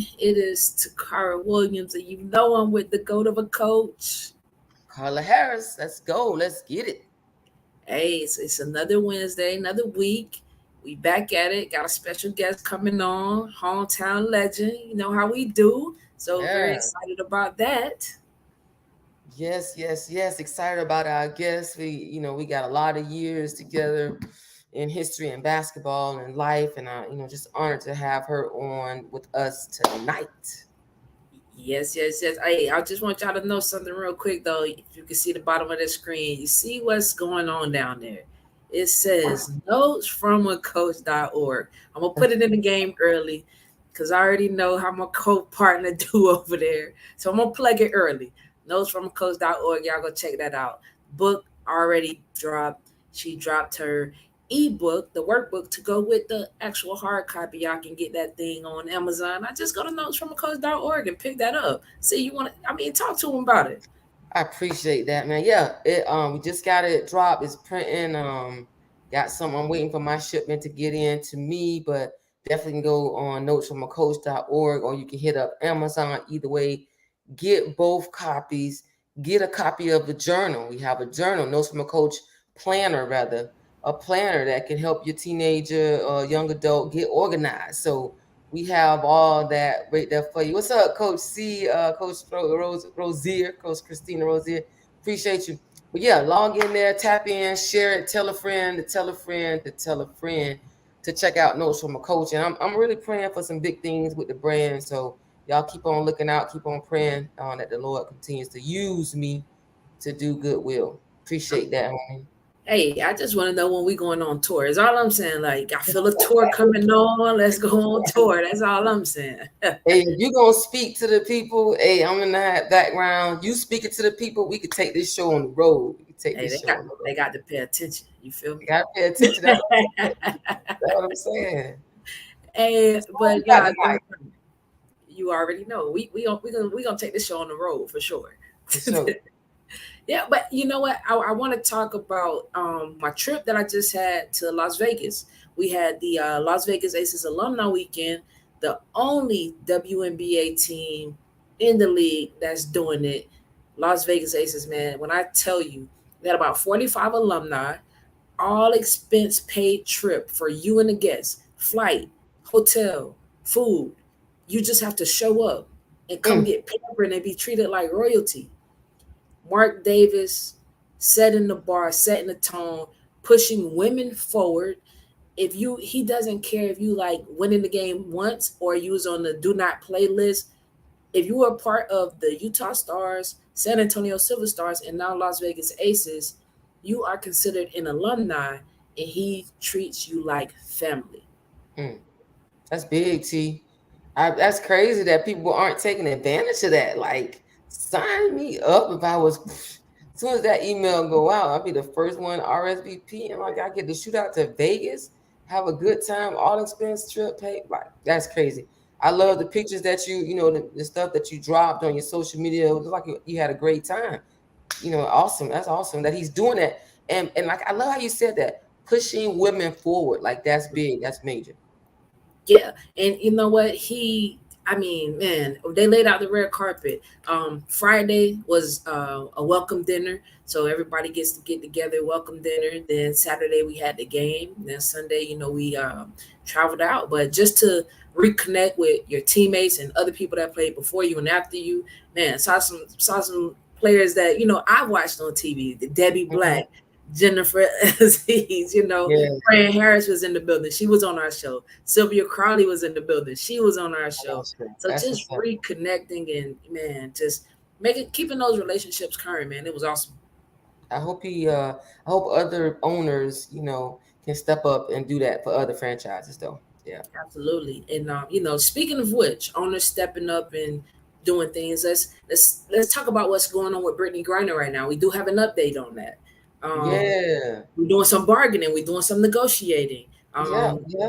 me. It is Takara Williams, and you know I'm with the goat of a coach. Carla Harris, let's go. Let's get it. Hey, it's another Wednesday, another week. We back at it. Got a special guest coming on, hometown legend. You know how we do. So very Yeah. excited about that. Yes. Excited about our guests. We got a lot of years together in history and basketball and life, and just honored to have her on with us tonight. Yes. Hey, I just want y'all to know something real quick though. If you can see the bottom of the screen, you see what's going on down there. It says notes from a coach.org. I'm gonna put it in the game early because I already know how my co-partner do over there. So I'm gonna plug it early. Notes from a coach.org. Y'all go check that out. Book already dropped. She dropped her ebook, the workbook to go with the actual hard copy. Y'all can get that thing on Amazon. I just go to notesfromacoach.org and pick that up. See, you want to, talk to them about it. I appreciate that, man. Yeah, we just got it dropped. It's printing. Got some. I'm waiting for my shipment to get in to me, but definitely can go on notesfromacoach.org, or you can hit up Amazon. Either way, get both copies. Get a copy of the journal. We have a journal, Notes from a Coach planner, rather, a planner that can help your teenager or young adult get organized. So we have all that right there for you. What's up, Coach C, Coach Rosier, Coach Christina Rosier? Appreciate you. But yeah, log in there, tap in, share it, tell a friend to tell a friend to tell a friend to check out Notes from a Coach. And I'm really praying for some big things with the brand. So y'all keep on looking out, keep on praying that the Lord continues to use me to do goodwill. Appreciate that, homie. Hey, I just want to know when we going on tour. Is all I'm saying. Like, I feel a tour coming on. Let's go on tour. That's all I'm saying. Hey, if you gonna speak to the people, hey, I'm in that background. You speaking to the people, we could take this show on the road. We could take Hey, this they show got on the they road. got to pay attention. You feel You me? gotta pay attention. That's what I'm saying. Hey, So what we but got nah, tonight? you already know. We gonna take this show on the road for sure. For sure. Yeah, but you know what? I want to talk about my trip that I just had to Las Vegas. We had the Las Vegas Aces alumni weekend, the only WNBA team in the league that's doing it. Las Vegas Aces, man. When I tell you, we had about 45 alumni, all expense paid trip for you and the guests, flight, hotel, food. You just have to show up and come Mm, get pampered and be treated like royalty. Mark Davis setting the bar, setting the tone, pushing women forward. If you he doesn't care if you like winning the game once or you was on the do not play list. If you are part of the Utah Stars, San Antonio Silver Stars, and now Las Vegas Aces, you are considered an alumni and he treats you like family. mm. That's big, T. That's crazy that people aren't taking advantage of that. Like, sign me up if I was. As soon as that email go out, I'll be the first one RSVP, and like I get to shoot out to Vegas, have a good time, all expense trip paid. Like that's crazy. I love the pictures that the stuff that you dropped on your social media. It was like you had a great time. Awesome. That's awesome that he's doing that. And like I love how you said that, pushing women forward. Like that's big. That's major. Yeah, and you know what? Man, they laid out the red carpet. Friday was a welcome dinner, so everybody gets to get together, welcome dinner. Then Saturday we had the game. Then Sunday, we traveled out, but just to reconnect with your teammates and other people that played before you and after you. Man, saw some players that I watched on TV. The Debbie Mhm. Black, Jennifer Aziz, Yeah. Fran Harris was in the building. She was on our show. Sylvia Crowley was in the building. She was on our show. That's true. So That's just what's up. reconnecting and man, just keeping those relationships current, man. It was awesome. I hope other owners, can step up and do that for other franchises though. Yeah. Absolutely. And speaking of which, owners stepping up and doing things. Let's talk about what's going on with Brittany Griner right now. We do have an update on that. Um, Yeah. we're doing some bargaining. We're doing some negotiating. Yeah. Yeah.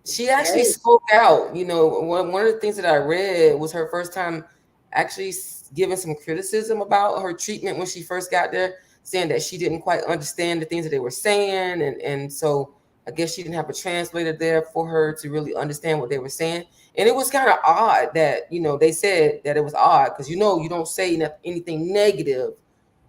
She actually Hey, spoke out. One of the things that I read was her first time actually giving some criticism about her treatment when she first got there, saying that she didn't quite understand the things that they were saying, and so I guess she didn't have a translator there for her to really understand what they were saying. And it was kind of odd that, they said that it was odd because, you don't say anything negative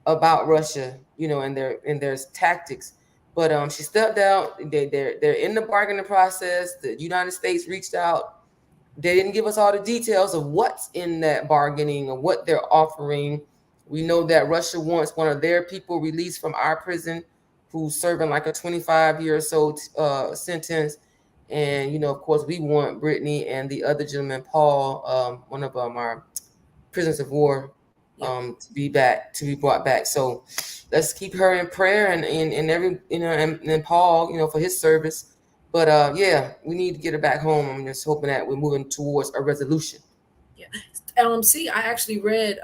about Russia, and their tactics. But she stepped out. They're in the bargaining process. The United States reached out. They didn't give us all the details of what's in that bargaining or what they're offering. We know that Russia wants one of their people released from our prison who's serving like a 25-year or so sentence. And, of course, we want Brittany and the other gentleman, Paul, one of our prisoners of war, Yep. to be brought back. So let's keep her in prayer and every, and Paul, for his service. But yeah, we need to get her back home. I'm just hoping that we're moving towards a resolution. Yeah. See, I actually read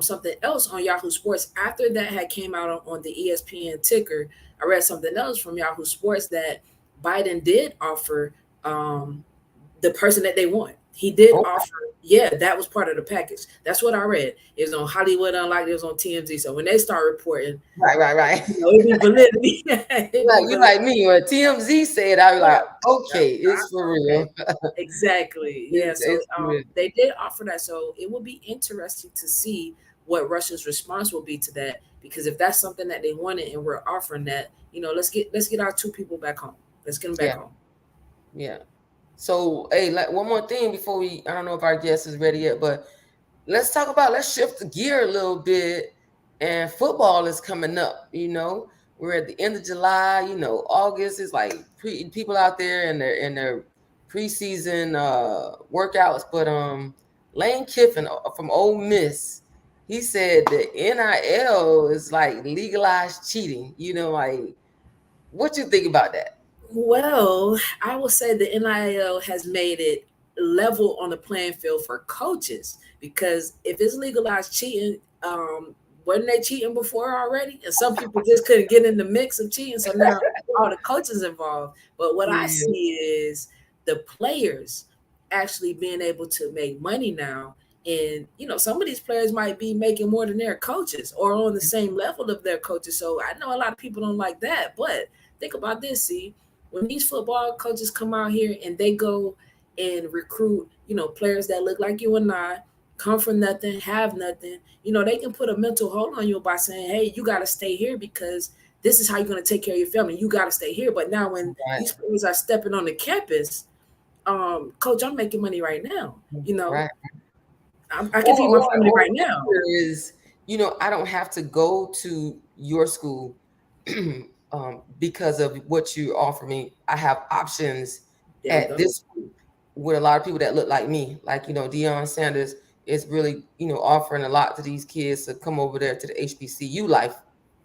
something else on Yahoo Sports after that had came out on the ESPN ticker. I read something else from Yahoo Sports that Biden did offer the person that they want. He did Okay. offer, yeah, that was part of the package. That's what I read. It was on Hollywood Unlocked. It was on TMZ. So when they start reporting, Right. it'd be validity. You like me when TMZ said, I was like, okay, it's for Okay. real. Exactly. Yeah. So It's for real. they did offer that. So it will be interesting to see what Russia's response will be to that. Because if that's something that they wanted and we're offering that, let's get our two people back home. Let's get them back Yeah, home. yeah. So, hey, like one more thing before I don't know if our guest is ready yet, but let's shift the gear a little bit. And football is coming up, We're at the end of July, August is like people out there and their preseason workouts. But Lane Kiffin from Ole Miss, he said the NIL is like legalized cheating, like what you think about that? Well, I will say the NIL has made it level on the playing field for coaches because if it's legalized cheating, wasn't they cheating before already? And some people just couldn't get in the mix of cheating, so now all the coaches involved. But what I Yeah. see is the players actually being able to make money now. And some of these players might be making more than their coaches or on the same level of their coaches. So I know a lot of people don't like that, but think about this. See, when these football coaches come out here and they go and recruit, players that look like you and I, come from nothing, have nothing, they can put a mental hold on you by saying, hey, you got to stay here because this is how you're going to take care of your family. You got to stay here. But now when Right, these players are stepping on the campus, coach, I'm making money right now. right. I can feed my family Or right now. is, I don't have to go to your school because of what you offer me. I have options There we at go. this school with a lot of people that look like me. Like, Deion Sanders is really, offering a lot to these kids to come over there to the HBCU life.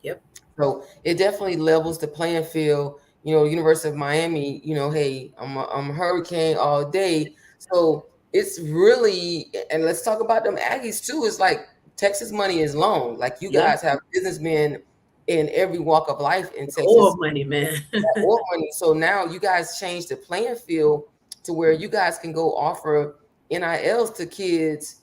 Yep. So it definitely levels the playing field. University of Miami, hey, I'm a Hurricane all day. So it's really, and let's talk about them Aggies too. It's like Texas money is long. Like you Yeah. guys have businessmen in every walk of life in Oil Texas, money, man. or money. So now you guys change the playing field to where you guys can go offer NILs to kids,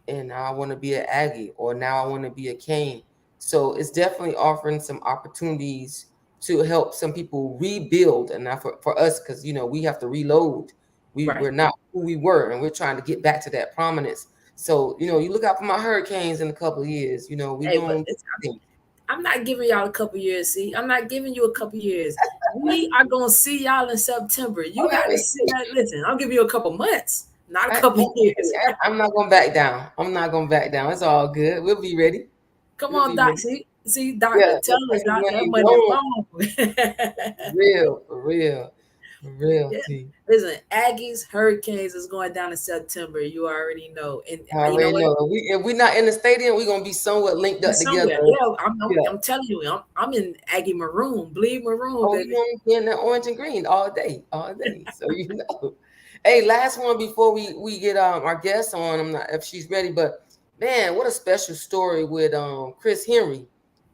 and now I want to be an Aggie, or now I want to be a Cane. So it's definitely offering some opportunities to help some people rebuild, and not for us, because we have to reload. Right. We're not who we were, and we're trying to get back to that prominence. So you look out for my Hurricanes in a couple of years. We're Hey, but going. I'm not giving y'all a couple years. See, I'm not giving you a couple years. We are gonna see y'all in September. You got to sit that. Listen, I'll give you a couple months, not a couple years. I'm not gonna back down. I'm not gonna back down. It's all good. We'll be ready. Come We'll on, be Doc. ready. See, Doctor, Yeah, tell the us, Texas Doc, that money money long. long. For real, for real. Yeah. T. Listen, Aggies, Hurricanes is going down in September. You already know, and I you know already what? know. If we're not in the stadium, we're gonna be somewhat linked Be up together. somewhere. Yeah, Yeah. I'm telling you, I'm in Aggie maroon, bleed maroon, Oh, you baby. want to be in the orange and green all day, all day. So Hey, last one before we get our guest on. I'm not if she's ready, but man, what a special story with Chris Henry.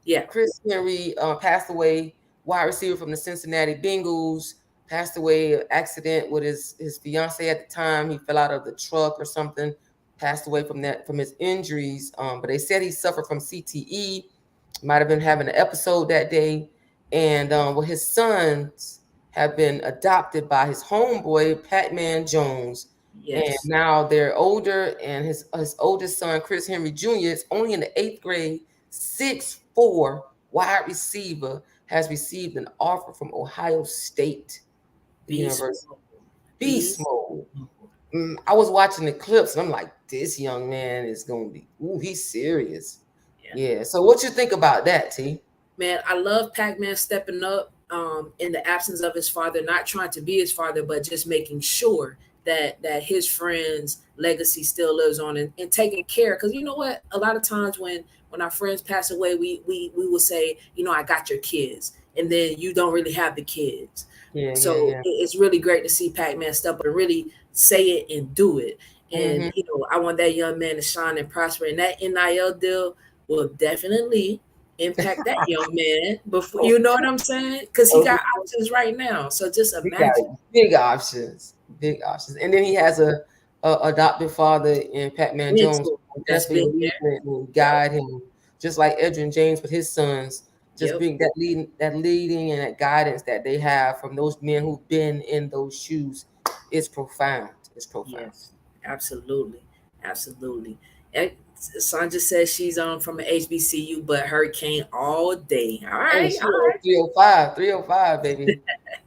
Yeah. Chris Henry passed away, wide receiver from the Cincinnati Bengals, passed away accident with his fiance at the time. He fell out of the truck or something, passed away from his injuries. But they said he suffered from CTE, might have been having an episode that day. and his sons have been adopted by his homeboy Pac-Man Jones, and Yes. now they're older. And his oldest son, Chris Henry Jr., is only in the 8th grade, 6'4" wide receiver, has received an offer from Ohio State Beast University. mode. Beast Beast mode. mode. I was watching the clips and I'm like, this young man is gonna be, he's serious. Yeah. Yeah. So what you think about that, T? Man, I love Pac-Man stepping up in the absence of his father, not trying to be his father, but just making sure that his friend's legacy still lives on, and taking care. Because you know what? A lot of times when our friends pass away, we will say, I got your kids, and then you don't really have the kids. Yeah, yeah, So yeah. it's really great to see Pac-Man step up and really say it and do it. And Mm-hmm. I want that young man to shine and prosper. And that NIL deal will definitely impact that young man before, Oh, you know what I'm saying? Because he oh, got options right now. So just he got imagine. big options, big options. And then he has a adopted father in Pac-Man Jones, Mental who that's definitely been lead there. him and Yep. guide him, just like Edrin James with his sons. Just Yep. being that leading and that guidance that they have from those men who've been in those shoes is profound. It's profound. Yes. Absolutely. Absolutely. And Sandra says she's from an HBCU, but Hurricane all day. All Hey, right. she All on right. 305, 305, baby.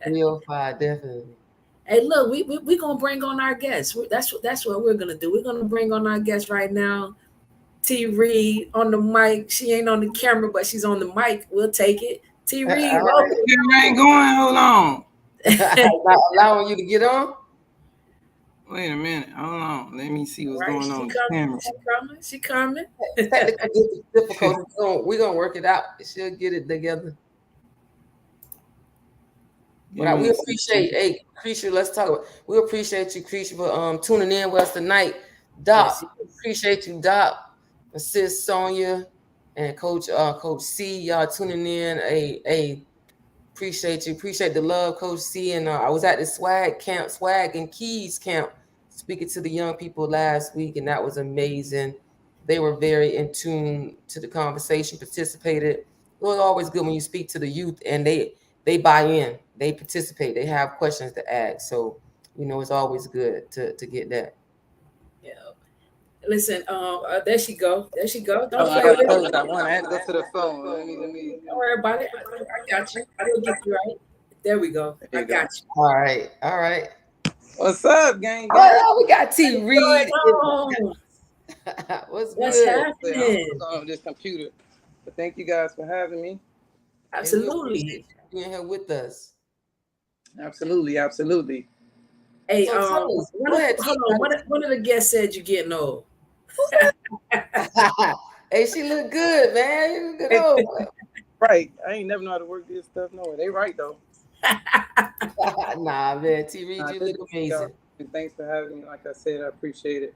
305, definitely. Hey, look, we gonna bring on our guests. That's what we're gonna do. We're gonna bring on our guest right now. T Reid on the mic. She ain't on the camera, but she's on the mic. We'll take it. T All Reid, right. welcome. Camera ain't going. Hold on. Not allowing you to get on? Wait a minute. Hold on. Let me see what's Right, going she on with the coming. camera. She coming. She coming. Technical difficulties. We're gonna work it out. She'll get it together. Give But me we a second. appreciate, hey, Creature, let's talk about, we appreciate you, Creature, for tuning in with us tonight. Doc, Yes, yes. appreciate you, Doc, assist Sonia, and Coach C, y'all tuning in. Appreciate you. Appreciate the love, Coach C. And I was at the swag and keys camp, speaking to the young people last week, and that was amazing. They were very in tune to the conversation, participated. It was always good when you speak to the youth and they buy in, they participate, they have questions to ask. So, it's always good to get that. Yeah. Listen, there she go. There she go. Oh, Don't I play with gotta it. close that one. I had to go to the phone. Let me. Don't worry about it. I got you. We'll get you right. There we go. There I you go. got you. All right, all right. What's up, gang? Oh yeah, we got T What's Reid. going on? What's What's good? I don't know happening? what's on with this computer, but thank you guys for having me. Hey, we appreciate Absolutely. you being here with us. Absolutely, absolutely. Hey, So tell us, go ahead, T. hold on. One of the guests said you're getting old. Hey, she look good, man. You look good. Oh, Right. I ain't never know how to work this stuff. No, they right though. nah, man. T. Reid, you Good look to see y'all. amazing. And thanks for having me. Like I said, I appreciate it.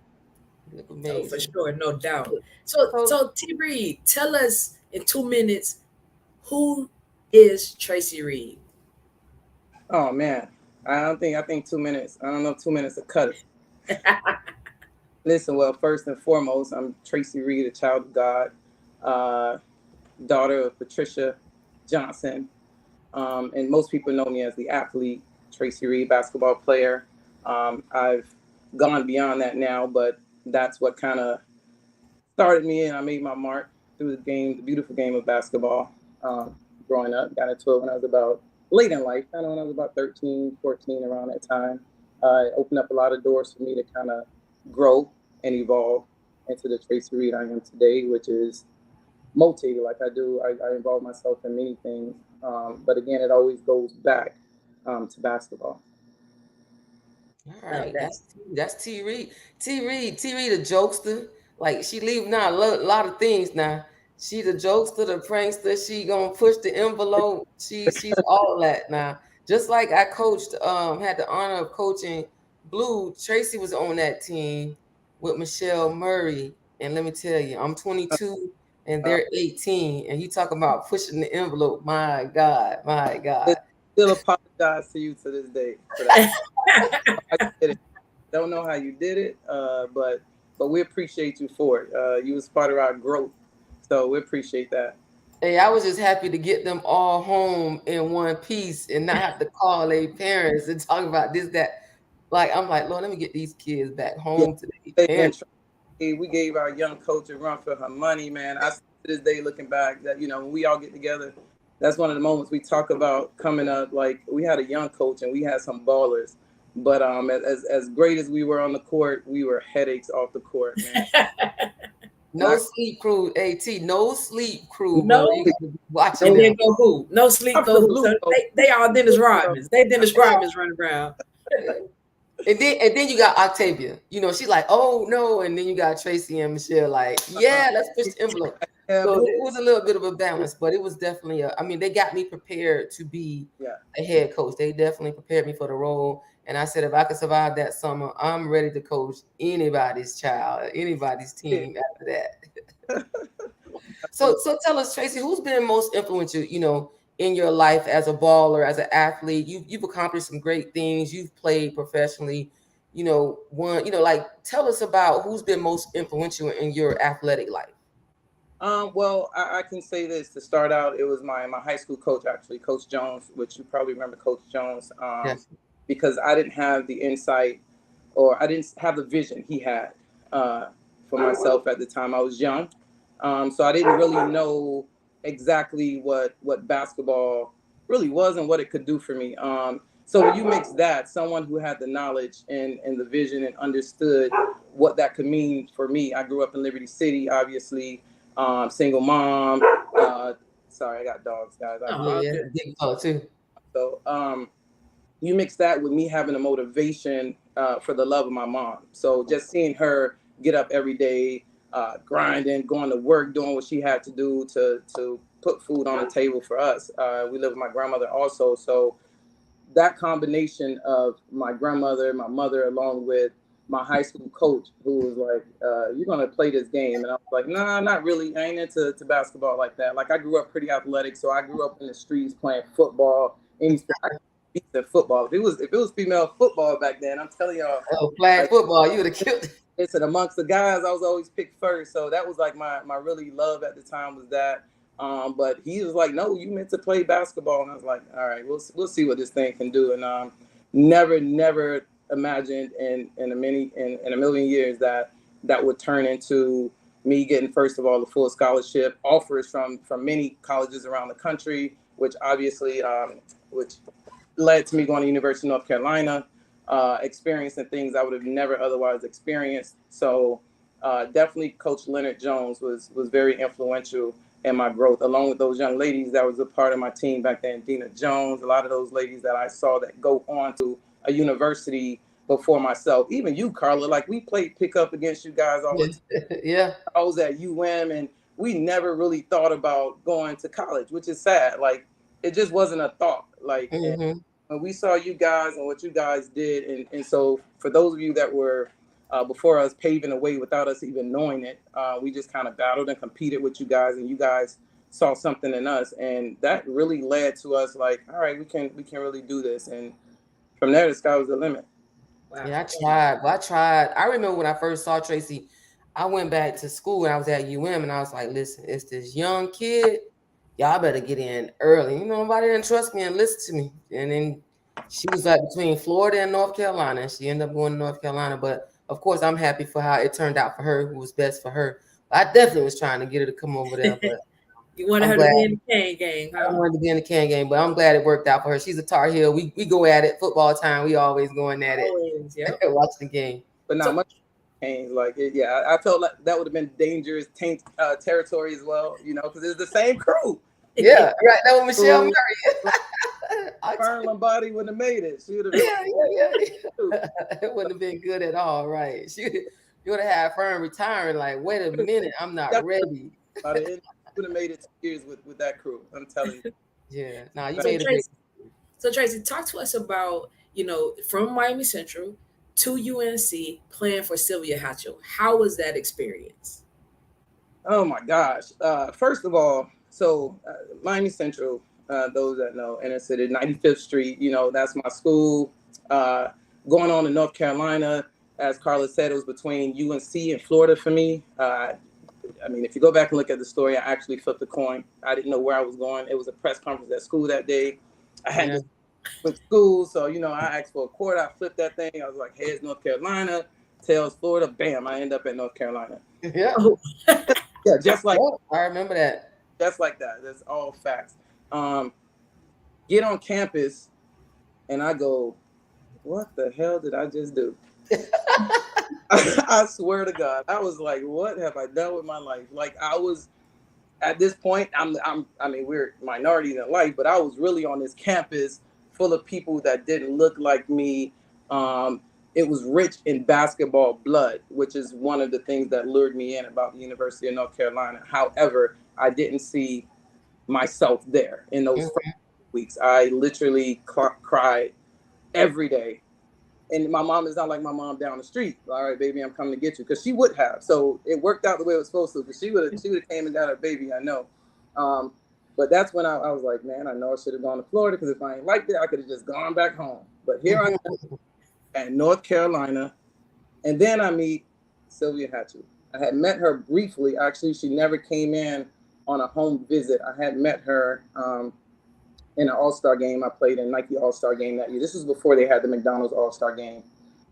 You look Oh, for amazing. sure, no doubt. So, So, so T Reid, tell us in 2 minutes who is Tracy Reid. Oh man, I think 2 minutes. I don't know if 2 minutes to cut it. Listen, well, first and foremost, I'm Tracy Reid, a child of God, uh, daughter of Patricia Johnson, and most people know me as the athlete, Tracy Reid, basketball player. I've gone beyond that now, but that's what kind of started me, and I made my mark through the beautiful game of basketball. Growing up, got into it when I was about late in life, kind of when I was about 13, 14, around that time. It opened up a lot of doors for me to kind of grow and evolve into the Tracy Reid I am today, which is multi, like I do. I involve myself in many things. But again, it always goes back to basketball. all Love right, that. that's T. Reid. T. Reid, a jokester. Like she leave now a lot of things now. She the jokester, the prankster. She gonna push the envelope. She's all that now. Just like I coached, had the honor of coaching Blue. Tracy was on that team with Michelle Murray, and let me tell you, I'm 22 and Uh, they're 18, and you talk about pushing the envelope. My God, my God. Still apologize to you to this day for that. I did it. Don't know how you did it, but we appreciate you for it. You was part of our growth, so we appreciate that. Hey, I was just happy to get them all home in one piece and not have to call their parents and talk about this, that. Like, I'm like, Lord, let me get these kids back Yeah, home to their and parents. we gave our young coach a run for her money, man. I still to this day looking back that when we all get together, that's one of the moments we talk about coming up. Like we had a young coach and we had some ballers, but as great as we were on the court, we were headaches off the court, man. No Not sleep crew, AT. No sleep crew, bro. No, You got to be watching and them. then go who? No sleep, not go for the who? blue So coat. they all Dennis Rodmans. They Dennis Rodmans running around. And then you got Octavia. She's like, oh no. And then you got Tracy and Michelle like, yeah, let's push the envelope. Yeah, So it was a little bit of a balance, but it was definitely they got me prepared to be yeah. a head coach. They definitely prepared me for the role. And I said, if I could survive that summer, I'm ready to coach anybody's child, anybody's team after that. So tell us, Tracy, who's been most influential, in your life as a baller, as an athlete? You've accomplished some great things. You've played professionally, like tell us about who's been most influential in your athletic life. Well, I can say this to start out. It was my high school coach, actually, Coach Jones, which you probably remember, Coach Jones, Yes. because I didn't have the insight or I didn't have the vision he had for myself at the time. I was young, so I didn't really know exactly what basketball really was and what it could do for me. So when you mix that, someone who had the knowledge and the vision and understood what that could mean for me. I grew up in Liberty City, obviously, single mom. Sorry, I got dogs, guys. Yeah, big dog too. So you mix that with me having a motivation for the love of my mom. So just seeing her get up every day, grinding, going to work, doing what she had to do to put food on the table for us. We live with my grandmother also. So that combination of my grandmother, my mother, along with my high school coach, who was like, "You're gonna play this game," and I was like, "Nah, not really. I ain't into basketball like that." Like I grew up pretty athletic, so I grew up in the streets playing football. Any sport, I beat the football. If it was female football back then, I'm telling y'all, Oh, flag like football, you would have killed. it's amongst the guys, I was always picked first. So that was like my really love at the time was that. But he was like, "No, you meant to play basketball," and I was like, "All right, we'll see what this thing can do." And never imagined in a million years that would turn into me getting first of all the full scholarship offers from many colleges around the country, which obviously which led to me going to University of North Carolina, experiencing things I would have never otherwise experienced. So definitely Coach Leonard Jones was very influential in my growth, along with those young ladies that was a part of my team back then. Dina Jones, a lot of those ladies that I saw that go on to a university before myself. Even you, Carla, like we played pickup against you guys all the time. Yeah. I was at and we never really thought about going to college, which is sad. Like it just wasn't a thought. Like Mm-hmm. when we saw you guys and what you guys did, and so for those of you that were before us paving the way without us even knowing it, we just kind of battled and competed with you guys, and you guys saw something in us, and that really led to us like, all right, we can really do this, and from there the sky was the limit. Wow. Yeah, I tried. Well, I tried. I remember when I first saw Tracy, I went back to school and I was at and I was like, listen, it's this young kid. Y'all better get in early. Nobody didn't trust me and listen to me. And then she was like between Florida and North Carolina, and she ended up going to North Carolina. But of course, I'm happy for how it turned out for her, who was best for her. I definitely was trying to get her to come over there, but You wanted I'm her glad. to be in the Kane game, I huh? wanted to be in the can game, but I'm glad it worked out for her. She's a Tar Heel. We go at it. Football time, we always going at it. Always, yep. Watching the game. But not So much changed. Like yeah, I felt like that would have been dangerous territory as well, because it's the same crew. Yeah, right. That was Michelle Crew. Murray. Fern Lombardi wouldn't have made it. She would have. Yeah. It wouldn't have been good at all, right? You would have had Fern retiring. Like, wait a minute, I'm not ready. It would have made it 2 years with that crew. I'm telling you. Yeah. Now you So made a Tracy, talk to us about, from Miami Central to UNC playing for Sylvia Hatchell. How was that experience? Oh my gosh. First of all, so Miami Central, those that know, inner city, 95th Street, that's my school. Going on to North Carolina, as Carla said, it was between UNC and Florida for me. I mean, if you go back and look at the story, I actually flipped the coin. I didn't know where I was going. It was a press conference at school that day. I had to with school, so I asked for a quarter. I flipped that thing. I was like, heads North Carolina, tails Florida. Bam! I end up at North Carolina. Yeah. Oh. Yeah, just like I remember that. Just like that. That's all facts. Get on campus, and I go, what the hell did I just do? I swear to God, I was like, what have I done with my life? Like, I was at this point, I mean, we're minorities in life, but I was really on this campus full of people that didn't look like me. It was rich in basketball blood, which is one of the things that lured me in about the University of North Carolina. However, I didn't see myself there in those first weeks. I literally cried every day. And my mom is not like my mom down the street. All right, baby, I'm coming to get you, because she would have. So it worked out the way it was supposed to. Because she would have came and got her baby. I know. But that's when I was like, man, I know I should have gone to Florida, because if I ain't liked it, I could have just gone back home. But here I am at North Carolina, and then I meet Sylvia Hatchell. I had met her briefly. Actually, she never came in on a home visit. I had met her in an All-Star game I played in, Nike All-Star game that year. This was before they had the McDonald's All-Star game.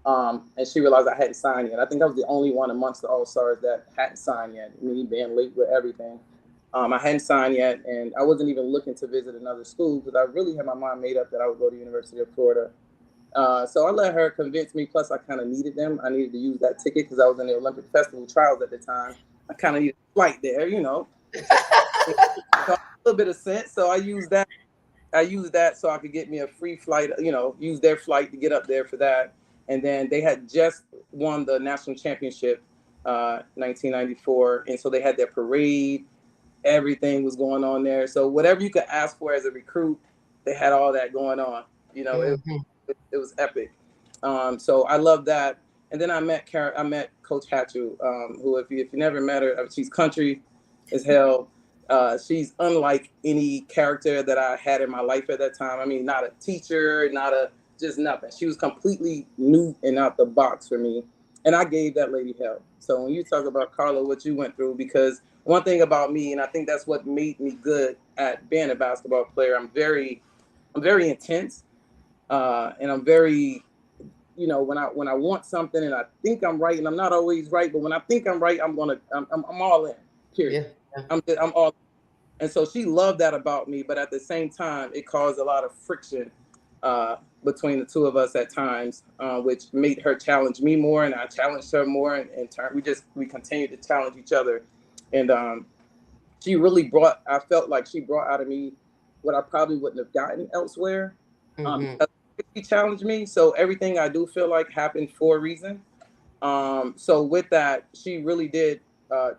And she realized I hadn't signed yet. I think I was the only one amongst the All-Stars that hadn't signed yet, me being late with everything. I hadn't signed yet, and I wasn't even looking to visit another school, because I really had my mind made up that I would go to the University of Florida. So I let her convince me, plus I kind of needed them. I needed to use that ticket because I was in the Olympic Festival trials at the time. I kind of needed a flight there, So a little bit of sense. So I used that so I could get me a free flight, use their flight to get up there for that. And then they had just won the national championship, 1994. And so they had their parade. Everything was going on there. So whatever you could ask for as a recruit, they had all that going on. It was epic. So I love that. And then I met Coach Hatchell, who, if you never met her, she's country as hell. She's unlike any character that I had in my life at that time. I mean, not a teacher, just nothing. She was completely new and out the box for me. And I gave that lady hell. So when you talk about, Carla, what you went through, because one thing about me, and I think that's what made me good at being a basketball player, I'm very intense. And I'm very, when I want something and I think I'm right, and I'm not always right, but when I think I'm right, I'm all in, period. Yeah. I'm all in. And so she loved that about me, but at the same time, it caused a lot of friction between the two of us at times, which made her challenge me more, and I challenged her more. And in turn, we continued to challenge each other. And she really I felt like she brought out of me what I probably wouldn't have gotten elsewhere. She challenged me. So everything I do feel like happened for a reason. So with that, she really did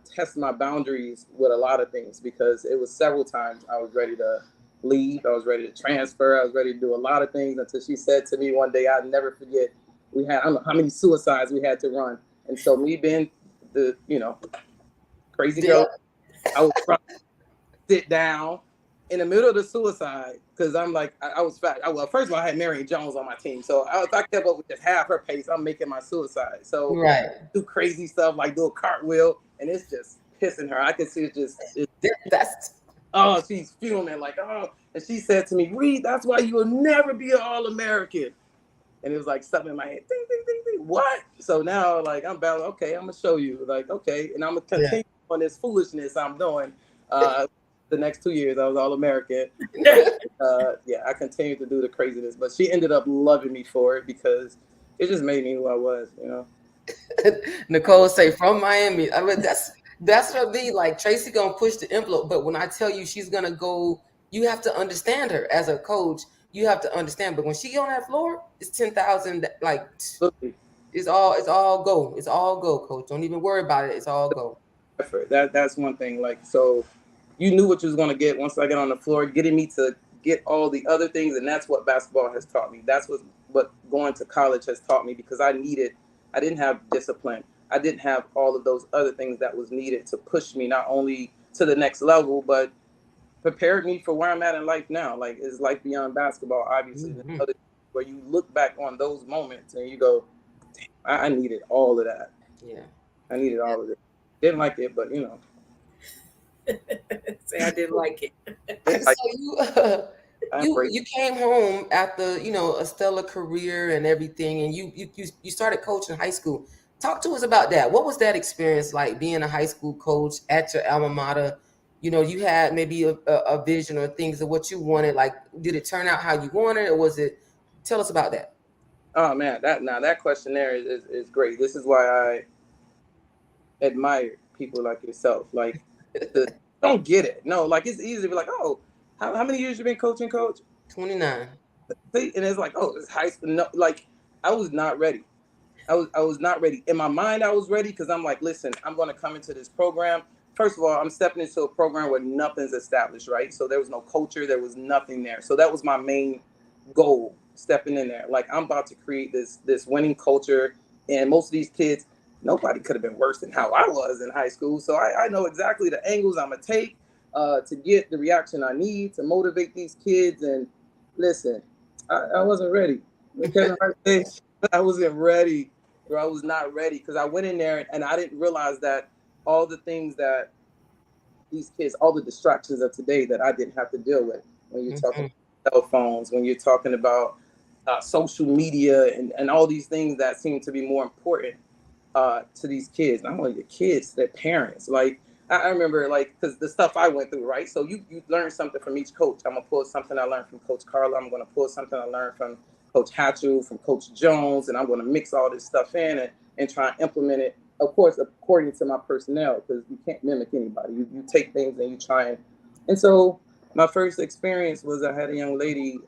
test my boundaries with a lot of things, because it was several times I was ready to leave. I was ready to transfer. I was ready to do a lot of things, until she said to me one day, I'll never forget, I don't know how many suicides we had to run. And so me being the, crazy girl, I would sit down in the middle of the suicide, because I'm like, I was fat. Well, first of all, I had Marion Jones on my team. So if I kept up with just half her pace, I'm making my suicide. So do crazy stuff like do a cartwheel, and it's just pissing her. I can see she's fuming, like, and she said to me, Reid, that's why you will never be an All-American. And it was like something in my head, ding, ding, ding, ding. What? So now, like, I'm battling, okay, I'm going to show you. Like, okay, and I'm going to continue on this foolishness I'm doing. The next 2 years, I was All-American. I continued to do the craziness. But she ended up loving me for it, because it just made me who I was, Nicole say, from Miami. I mean, that's what be like. Tracy gonna push the envelope, but when I tell you she's gonna go, you have to understand her as a coach. You have to understand. But when she on that floor, it's 10,000. Like it's all go. It's all go, coach. Don't even worry about it. It's all go. That's one thing. Like, so you knew what you was gonna get once I get on the floor, getting me to get all the other things, and that's what basketball has taught me. That's what going to college has taught me, because I didn't have discipline. I didn't have all of those other things that was needed to push me not only to the next level, but prepared me for where I'm at in life now. Like, it's life beyond basketball, obviously. Where you look back on those moments and you go, damn, I needed all of that. Yeah. I needed all of it. Didn't like it, but Say I didn't like it. didn't So like it. you I you embraced you came home after a stellar career and everything, and you started coaching high school. Talk to us about that. What was that experience like, being a high school coach at your alma mater? You had maybe a vision or things of what you wanted. Like, did it turn out how you wanted, or was it? Tell us about that. Oh man, that question there is great. This is why I admire people like yourself. Like, the don't get it. No, like, it's easy to be like, oh, how many years you been coaching, coach? 29. See, and it's like, oh, it's high school. No, like, I was not ready. I was not ready. In my mind, I was ready because I'm like, listen, I'm going to come into this program. First of all, I'm stepping into a program where nothing's established, right? So there was no culture, there was nothing there. So that was my main goal, stepping in there. Like, I'm about to create this winning culture, and most of these kids, nobody could have been worse than how I was in high school. So I know exactly the angles I'm gonna take to get the reaction I need to motivate these kids. And listen, I wasn't ready. Kevin Hart said I wasn't ready, bro. I was not ready because I went in there and I didn't realize that all the things that these kids, all the distractions of today that I didn't have to deal with. When you're talking about cell phones, when you're talking about social media, and all these things that seem to be more important to these kids. Not only the kids, their parents. Like, I remember, like, because the stuff I went through, right? So you learn something from each coach. I'm gonna pull something I learned from Coach Carla. I'm gonna pull something I learned from Coach Hatchell, from Coach Jones, and I'm gonna mix all this stuff in and try and implement it. Of course, according to my personnel, because you can't mimic anybody. You take things and you try and so my first experience was I had a young lady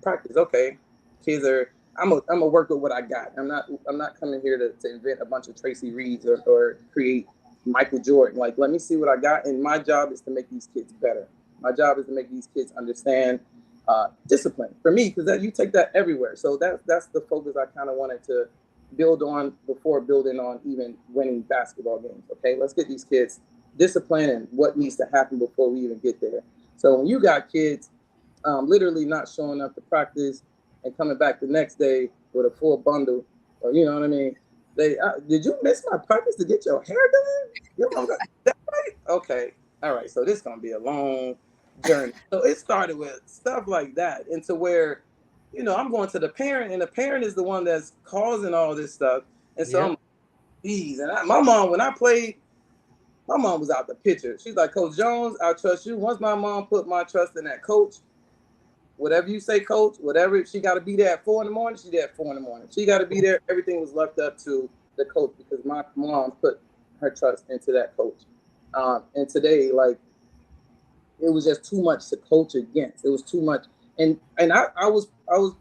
practice. Okay, kids are. I'm gonna work with what I got. I'm not coming here to invent a bunch of Tracy Reids or create Michael Jordan. Like, let me see what I got, and my job is to make these kids better. My job is to make these kids understand discipline. For me, because you take that everywhere. So that's the focus I kind of wanted to build on before building on even winning basketball games. Okay, let's get these kids discipline and what needs to happen before we even get there. So when you got kids literally not showing up to practice and coming back the next day with a full bundle, or you know what I mean? They did you miss my practice to get your hair done? You know, that right? Okay, all right. So this is gonna be a long journey. So it started with stuff like that, into where, I'm going to the parent, and the parent is the one that's causing all this stuff. And so I'm Yep. like, geez, and my mom, when I played, my mom was out the picture. She's like, Coach Jones, I trust you. Once my mom put my trust in that coach, whatever you say, coach, whatever, if she got to be there at 4 in the morning, she there at 4 in the morning. She got to be there. Everything was left up to the coach because my mom put her trust into that coach. And today, like, it was just too much to coach against. It was too much, and I was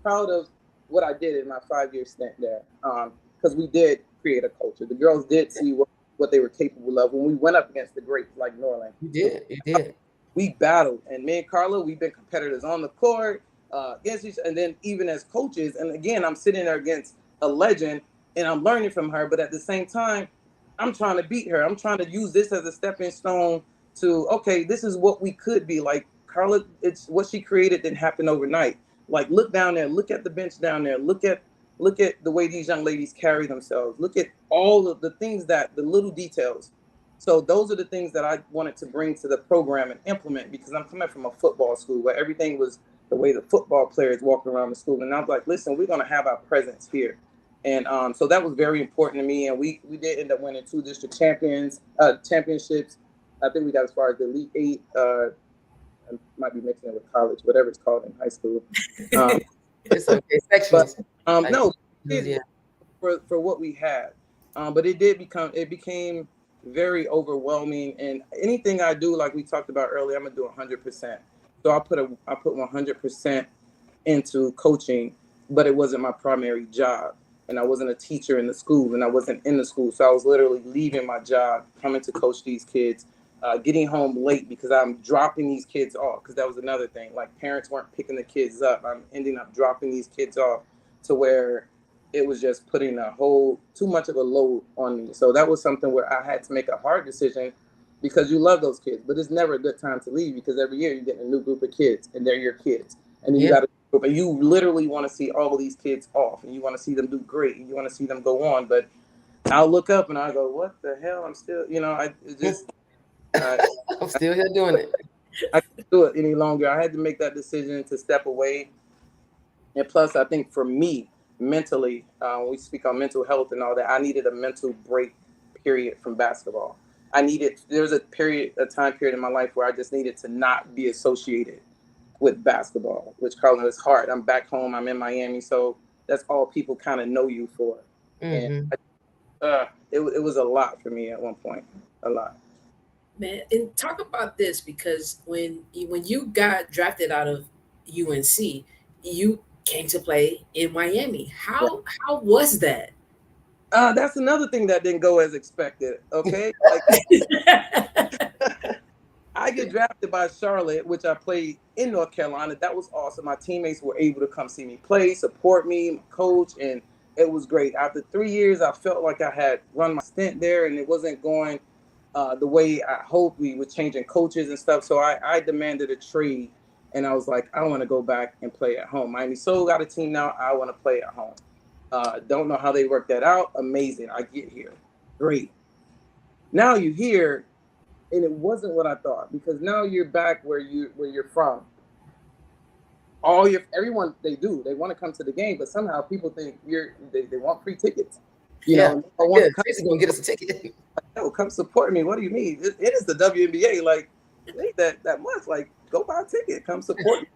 proud of what I did in my 5 year stint there, because we did create a culture. The girls did see what they were capable of when we went up against the greats like Norland. You did. You did. We battled, and me and Carla, we've been competitors on the court against each, and then even as coaches. And again, I'm sitting there against a legend, and I'm learning from her. But at the same time, I'm trying to beat her. I'm trying to use this as a stepping stone to, okay, this is what we could be. Like, Carla, it's what she created didn't happen overnight. Like, look down there, look at the bench down there, look at the way these young ladies carry themselves. Look at all of the things, that the little details. So those are the things that I wanted to bring to the program and implement, because I'm coming from a football school where everything was the way the football players walk around the school. And I was like, listen, we're going to have our presence here. And so that was very important to me. And we did end up winning 2 district championships. I think we got as far as the Elite Eight. I might be mixing it with college, whatever it's called in high school. It's okay. Sections. No, Yeah. for what we had. But it became very overwhelming. And anything I do, like we talked about earlier, I'm gonna do 100%. So I put 100% into coaching, but it wasn't my primary job. And I wasn't a teacher in the school, and I wasn't in the school. So I was literally leaving my job, coming to coach these kids, getting home late because I'm dropping these kids off. Because that was another thing. Like, parents weren't picking the kids up. I'm ending up dropping these kids off to where it was just putting too much of a load on me. So that was something where I had to make a hard decision, because you love those kids, but it's never a good time to leave, because every year you get a new group of kids and they're your kids. And then you got to, and you literally want to see all of these kids off, and you want to see them do great, and you want to see them go on. But I'll look up and I go, what the hell? I'm still, I, I'm still here doing it. I couldn't do it any longer. I had to make that decision to step away. And plus, I think for me, mentally, when we speak on mental health and all that, I needed a mental break period from basketball. There was a time period in my life where I just needed to not be associated with basketball, which Carlin is hard. I'm back home. I'm in Miami. So that's all people kind of know you for. And it was a lot for me at one point. A lot. Man, and talk about this because when you got drafted out of UNC, you came to play in Miami. Yeah. How was that? That's another thing that didn't go as expected. Okay. Like, I get drafted by Charlotte, which I played in North Carolina. That was awesome. My teammates were able to come see me play, support me, my coach, and it was great. After 3 years, I felt like I had run my stint there, and it wasn't going the way I hoped. We were changing coaches and stuff, so I demanded a trade, and I was like, I want to go back and play at home. Miami Soul got a team now. I want to play at home. Don't know how they worked that out. Amazing. I get here. Great. Now you here. And it wasn't what I thought, because now you're back where you're from. Everyone, they want to come to the game, but somehow people think they want free tickets. I want to come. Tracy's gonna get us a ticket. No, come support me. What do you mean? It is the WNBA. Like, it ain't that much. Like, go buy a ticket. Come support me.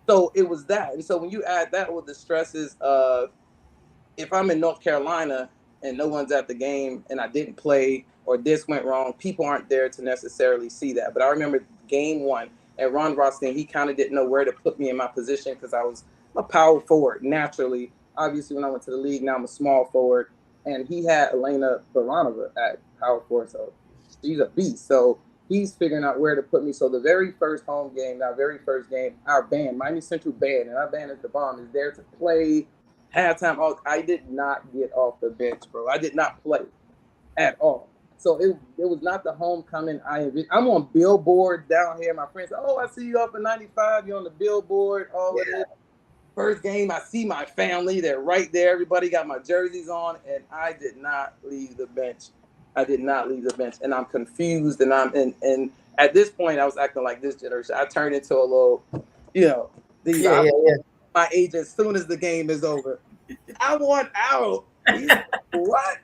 So it was that, and so when you add that with the stresses of, if I'm in North Carolina and no one's at the game and I didn't play or this went wrong, people aren't there to necessarily see that. But I remember game one at Ron Rothstein, he kind of didn't know where to put me in my position because I was a power forward naturally. Obviously, when I went to the league, now I'm a small forward. And he had Elena Baranova at power forward, so she's a beast. So he's figuring out where to put me. So the very first home game, our band, Miami Central Band, and our band at the Bomb is there to play halftime. I did not get off the bench, bro. I did not play at all. So it was not the homecoming I'm on billboards down here. My friends, I see you up in 95. You're on the billboard, all of this. First game, I see my family. They're right there. Everybody got my jerseys on, and I did not leave the bench. And I'm confused, and at this point, I was acting like this generation. I turned into a little, my age as soon as the game is over. I want out. What?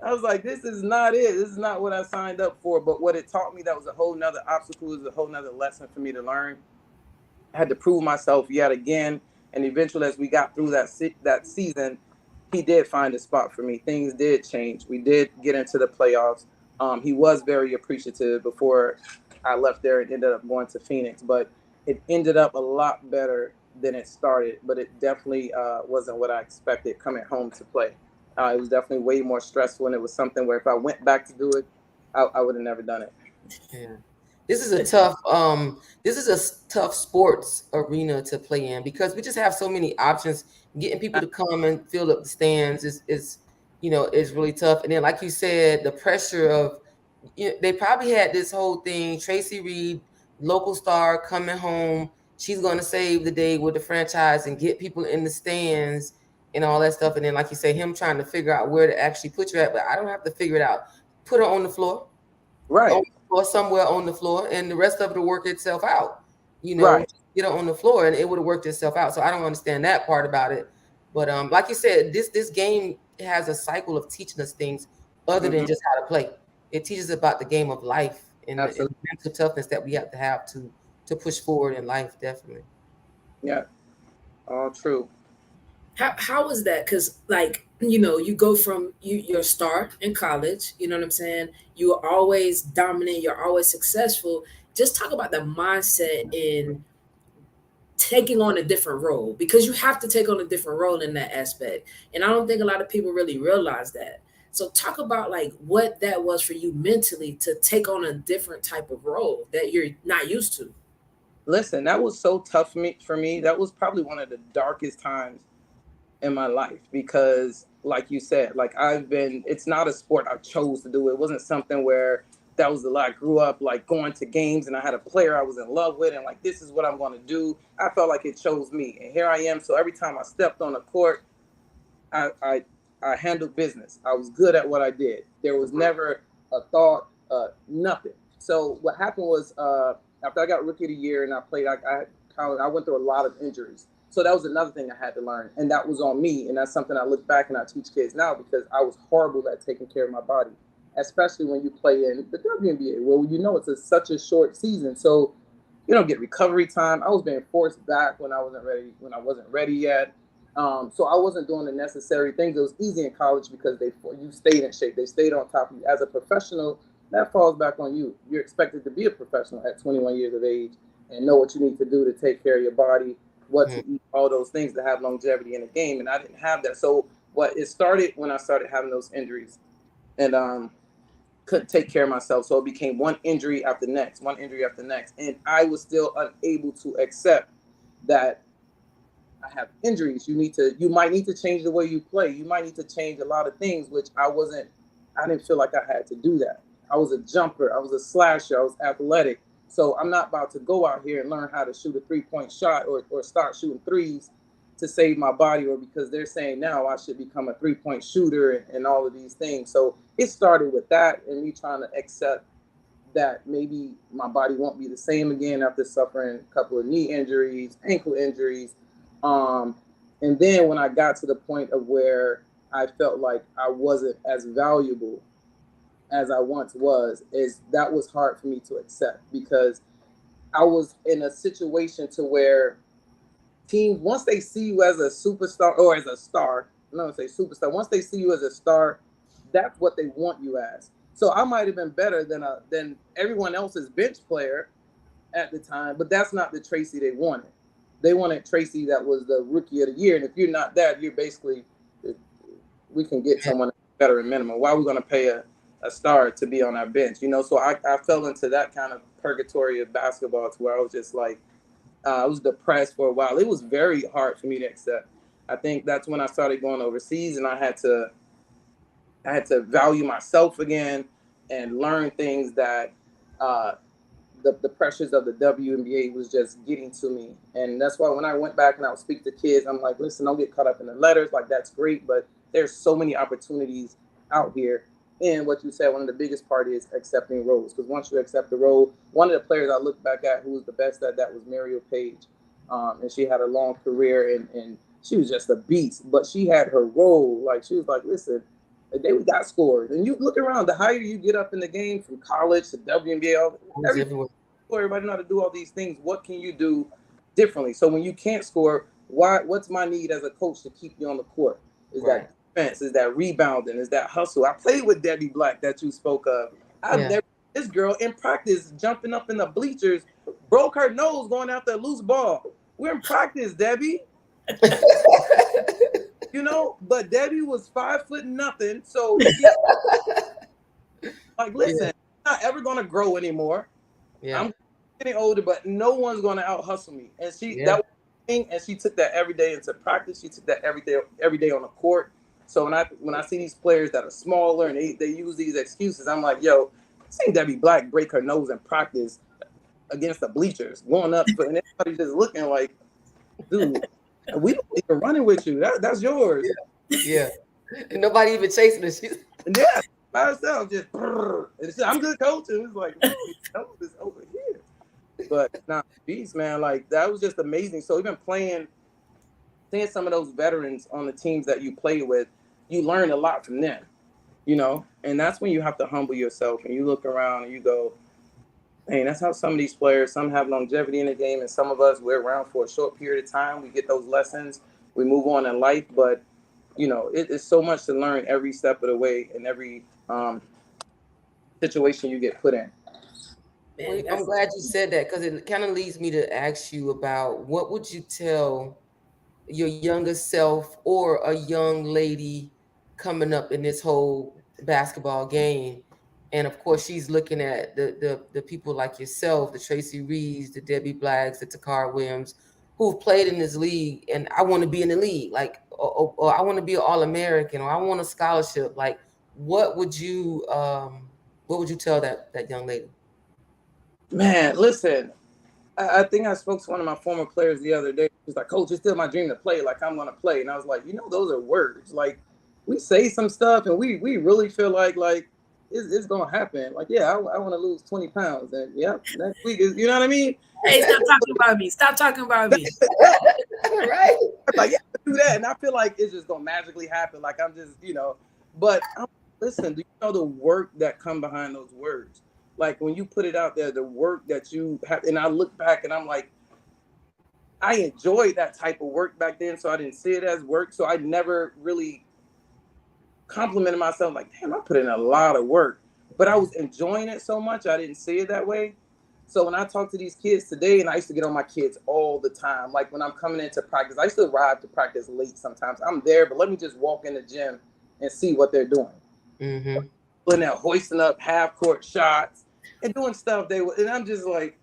I was like, this is not it. This is not what I signed up for. But what it taught me, that was a whole nother obstacle, it was a whole nother lesson for me to learn. I had to prove myself yet again. And eventually, as we got through that season, he did find a spot for me. Things did change. We did get into the playoffs. He was very appreciative before I left there and ended up going to Phoenix. But it ended up a lot better than it started. But it definitely wasn't what I expected coming home to play. It was definitely way more stressful, and it was something where if I went back to do it, I would have never done it. Yeah. This is a tough sports arena to play in because we just have so many options. Getting people to come and fill up the stands is really tough. And then, like you said, the pressure of, they probably had this whole thing. Tracy Reid, local star, coming home. She's going to save the day with the franchise and get people in the stands and all that stuff. And then, like you say, him trying to figure out where to actually put you at. But I don't have to figure it out. Put her on the floor. Right. Or somewhere on the floor, and the rest of it will work itself out. Right. Get it on the floor, and it would have worked itself out. So I don't understand that part about it. But like you said, this game has a cycle of teaching us things other than just how to play. It teaches about the game of life and the mental toughness that we have to push forward in life. Definitely. Yeah. All true. How was that? Because you go from your start in college, you know what I'm saying? You are always dominant, you're always successful. Just talk about the mindset in taking on a different role, because you have to take on a different role in that aspect. And I don't think a lot of people really realize that. So talk about what that was for you mentally to take on a different type of role that you're not used to. Listen, that was so tough for me. That was probably one of the darkest times in my life because, like you said, it's not a sport I chose to do. It wasn't something where that was the lot. I grew up going to games and I had a player I was in love with and this is what I'm going to do. I felt like it chose me, and here I am. So every time I stepped on the court, I I handled business. I was good at what I did. There was never a thought, nothing. So what happened was after I got Rookie of the Year and I played, I went through a lot of injuries. So that was another thing I had to learn, and that was on me. And that's something I look back and I teach kids now because I was horrible at taking care of my body, especially when you play in the WNBA, where you know such a short season. So you don't get recovery time. I was being forced back when I wasn't ready yet. So I wasn't doing the necessary things. It was easy in college because you stayed in shape. They stayed on top of you. As a professional, that falls back on you. You're expected to be a professional at 21 years of age and know what you need to do to take care of your body, what to eat, all those things to have longevity in the game. And I didn't have that. So it started when I started having those injuries and couldn't take care of myself. So it became one injury after next, one injury after next. And I was still unable to accept that I have injuries. You might need to change the way you play. You might need to change a lot of things, which I didn't feel like I had to do that. I was a jumper. I was a slasher. I was athletic. So I'm not about to go out here and learn how to shoot a 3-point shot or start shooting threes to save my body, or because they're saying now I should become a 3-point shooter and all of these things. So it started with that and me trying to accept that maybe my body won't be the same again after suffering a couple of knee injuries, ankle injuries. And then when I got to the point of where I felt like I wasn't as valuable as I once was, that was hard for me to accept because I was in a situation to where teams, once they see you as a superstar or as a star, I'm not gonna say superstar, once they see you as a star, that's what they want you as. So I might have been better than everyone else's bench player at the time, but that's not the Tracy they wanted. They wanted Tracy that was the Rookie of the Year, and if you're not that, you're basically, we can get someone better in minimum. Why are we going to pay a star to be on our bench? So I fell into that kind of purgatory of basketball to where I was just like, I was depressed for a while. It was very hard for me to accept. I think that's when I started going overseas, and I had to value myself again and learn things that the pressures of the WNBA was just getting to me. And that's why when I went back and I would speak to kids, I'm like, listen, don't get caught up in the letters. Like, that's great, but there's so many opportunities out here. And what you said, one of the biggest part is accepting roles. Because once you accept the role, one of the players I look back at who was the best at that was Mario Page. And she had a long career and she was just a beast. But she had her role. Like, she was like, listen, they got scores. And you look around, the higher you get up in the game from college to WNBA, everybody know how to do all these things. What can you do differently? So when you can't score, what's my need as a coach to keep you on the court? Is that defense? Is that rebounding? Is that hustle? I played with Debbie Black that you spoke of. This girl in practice jumping up in the bleachers, broke her nose going after a loose ball. We're in practice, Debbie. But Debbie was 5'0". So like, listen, I'm not ever gonna grow anymore. I'm getting older, but no one's gonna out hustle me. And that was the thing, and she took that every day into practice. She took that every day on the court. So when I see these players that are smaller and they use these excuses, I'm like, yo, I've seen Debbie Black break her nose in practice against the bleachers, going up, and everybody's just looking like, dude, we don't even running with you. That's yours. Yeah. And nobody even chasing her. She's by herself, just and I'm good coaching. It's like, nose is over here. But beast, man, like that was just amazing. So even seeing some of those veterans on the teams that you play with, you learn a lot from them, and that's when you have to humble yourself and you look around and you go, hey, that's how some of these players, some have longevity in the game, and some of us, we're around for a short period of time. We get those lessons, we move on in life, but it's so much to learn every step of the way and every situation you get put in. Man, I'm glad you said that because it kind of leads me to ask you about what would you tell your younger self or a young lady coming up in this whole basketball game. And of course, she's looking at the people like yourself, the Tracy Reids, the Debbie Blacks, the Takara Williams, who've played in this league. And I want to be in the league, like, or I want to be an All-American, or I want a scholarship. Like, what would you tell that young lady? Man, listen, I think I spoke to one of my former players the other day. He's like, Coach, it's still my dream to play. Like, I'm going to play. And I was like, those are words. Like, we say some stuff and we really feel like it's gonna happen. Like, yeah, I want to lose 20 pounds, and yep, next week is, you know what I mean? Hey, stop talking about me. Stop talking about me. Right. Like, yeah, do that, and I feel like it's just gonna magically happen. Like, I'm just, but listen, do you know the work that come behind those words? Like, when you put it out there, the work that you have, and I look back and I'm like, I enjoyed that type of work back then, so I didn't see it as work. So I never really complimented myself like, damn, I put in a lot of work, but I was enjoying it so much I didn't see it that way. So when I talk to these kids today, and I used to get on my kids all the time, like when I'm coming into practice, I used to arrive to practice late sometimes. I'm there, but let me just walk in the gym and see what they're doing. Mm-hmm. When they're hoisting up half court shots and doing stuff, and I'm just like,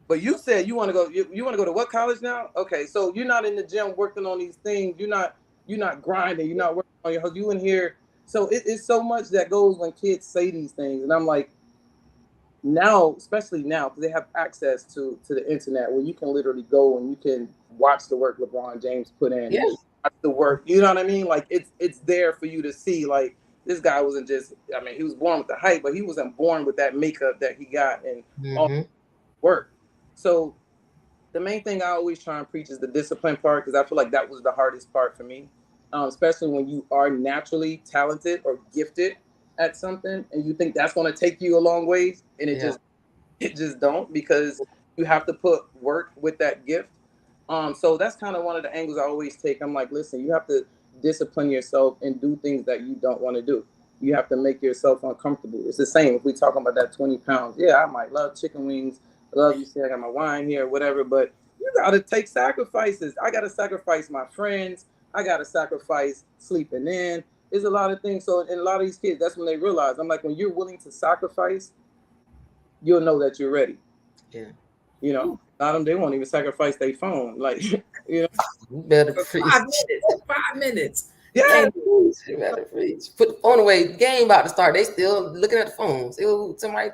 but you said you want to go. You want to go to what college now? Okay, so you're not in the gym working on these things. You're not grinding. You're not working on your. You in here. So it's so much that goes when kids say these things, and I'm like, now, especially now, because they have access to the internet, where you can literally go and you can watch the work LeBron James put in. Yeah. Watch the work. You know what I mean? Like, it's there for you to see. Like, this guy wasn't just. I mean, he was born with the height, but he wasn't born with that makeup that he got and all work. So the main thing I always try and preach is the discipline part, because I feel like that was the hardest part for me, especially when you are naturally talented or gifted at something and you think that's going to take you a long ways, and it just don't, because you have to put work with that gift. So that's kind of one of the angles I always take. I'm like, listen, you have to discipline yourself and do things that you don't want to do. You have to make yourself uncomfortable. It's the same if we talking about that 20 pounds. Yeah, I might love chicken wings. I love you say I got my wine here or whatever, but you got to take sacrifices. I got to sacrifice my friends. I got to sacrifice sleeping in. There's a lot of things. So, and a lot of these kids, that's when they realize. I'm like, when you're willing to sacrifice, you'll know that you're ready. Yeah. You know, a lot of them, they won't even sacrifice their phone. Like, you know, You better preach. 5 minutes. yeah. You better preach. Put the phone away. The game about to start. They still looking at the phones. Somebody,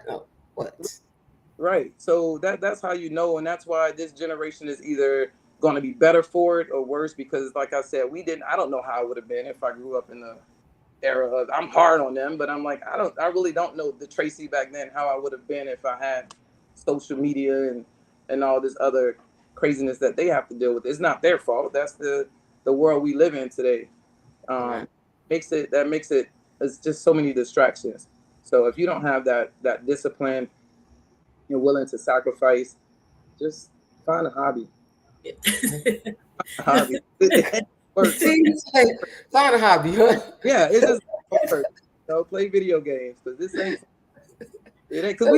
what? Right. So that's how you know, and that's why this generation is either going to be better for it or worse, because like I said, I don't know how it would have been if I grew up in the era of, I'm hard on them, but I'm like, I really don't know the Tracy back then, how I would have been if I had social media and all this other craziness that they have to deal with. It's not their fault. That's the world we live in today. Right. Makes it it's just so many distractions. So if you don't have that discipline, you're willing to sacrifice, just find a hobby. Hobby. Find a hobby, huh? Yeah, it's just work. Play video games, because this ain't. It ain't, because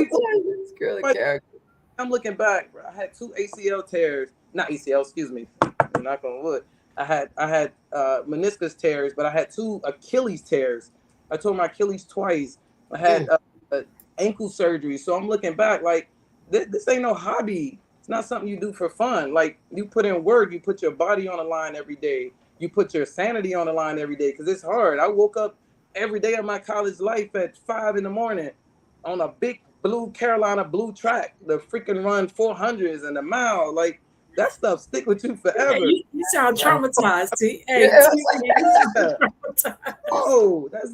I'm looking back, bro. I had 2 ACL tears, not ACL, excuse me. I'm knock on wood. I had meniscus tears, but I had 2 Achilles tears. I tore my Achilles twice. I had ankle surgery. So I'm looking back like, this ain't no hobby. It's not something you do for fun. Like, you put in work, you put your body on the line every day. You put your sanity on the line every day, because it's hard. I woke up every day of my college life at 5 a.m. on a big blue Carolina blue track, the freaking run 400s and a mile. Like, that stuff stick with you forever. You sound traumatized, T. Hey, oh, that's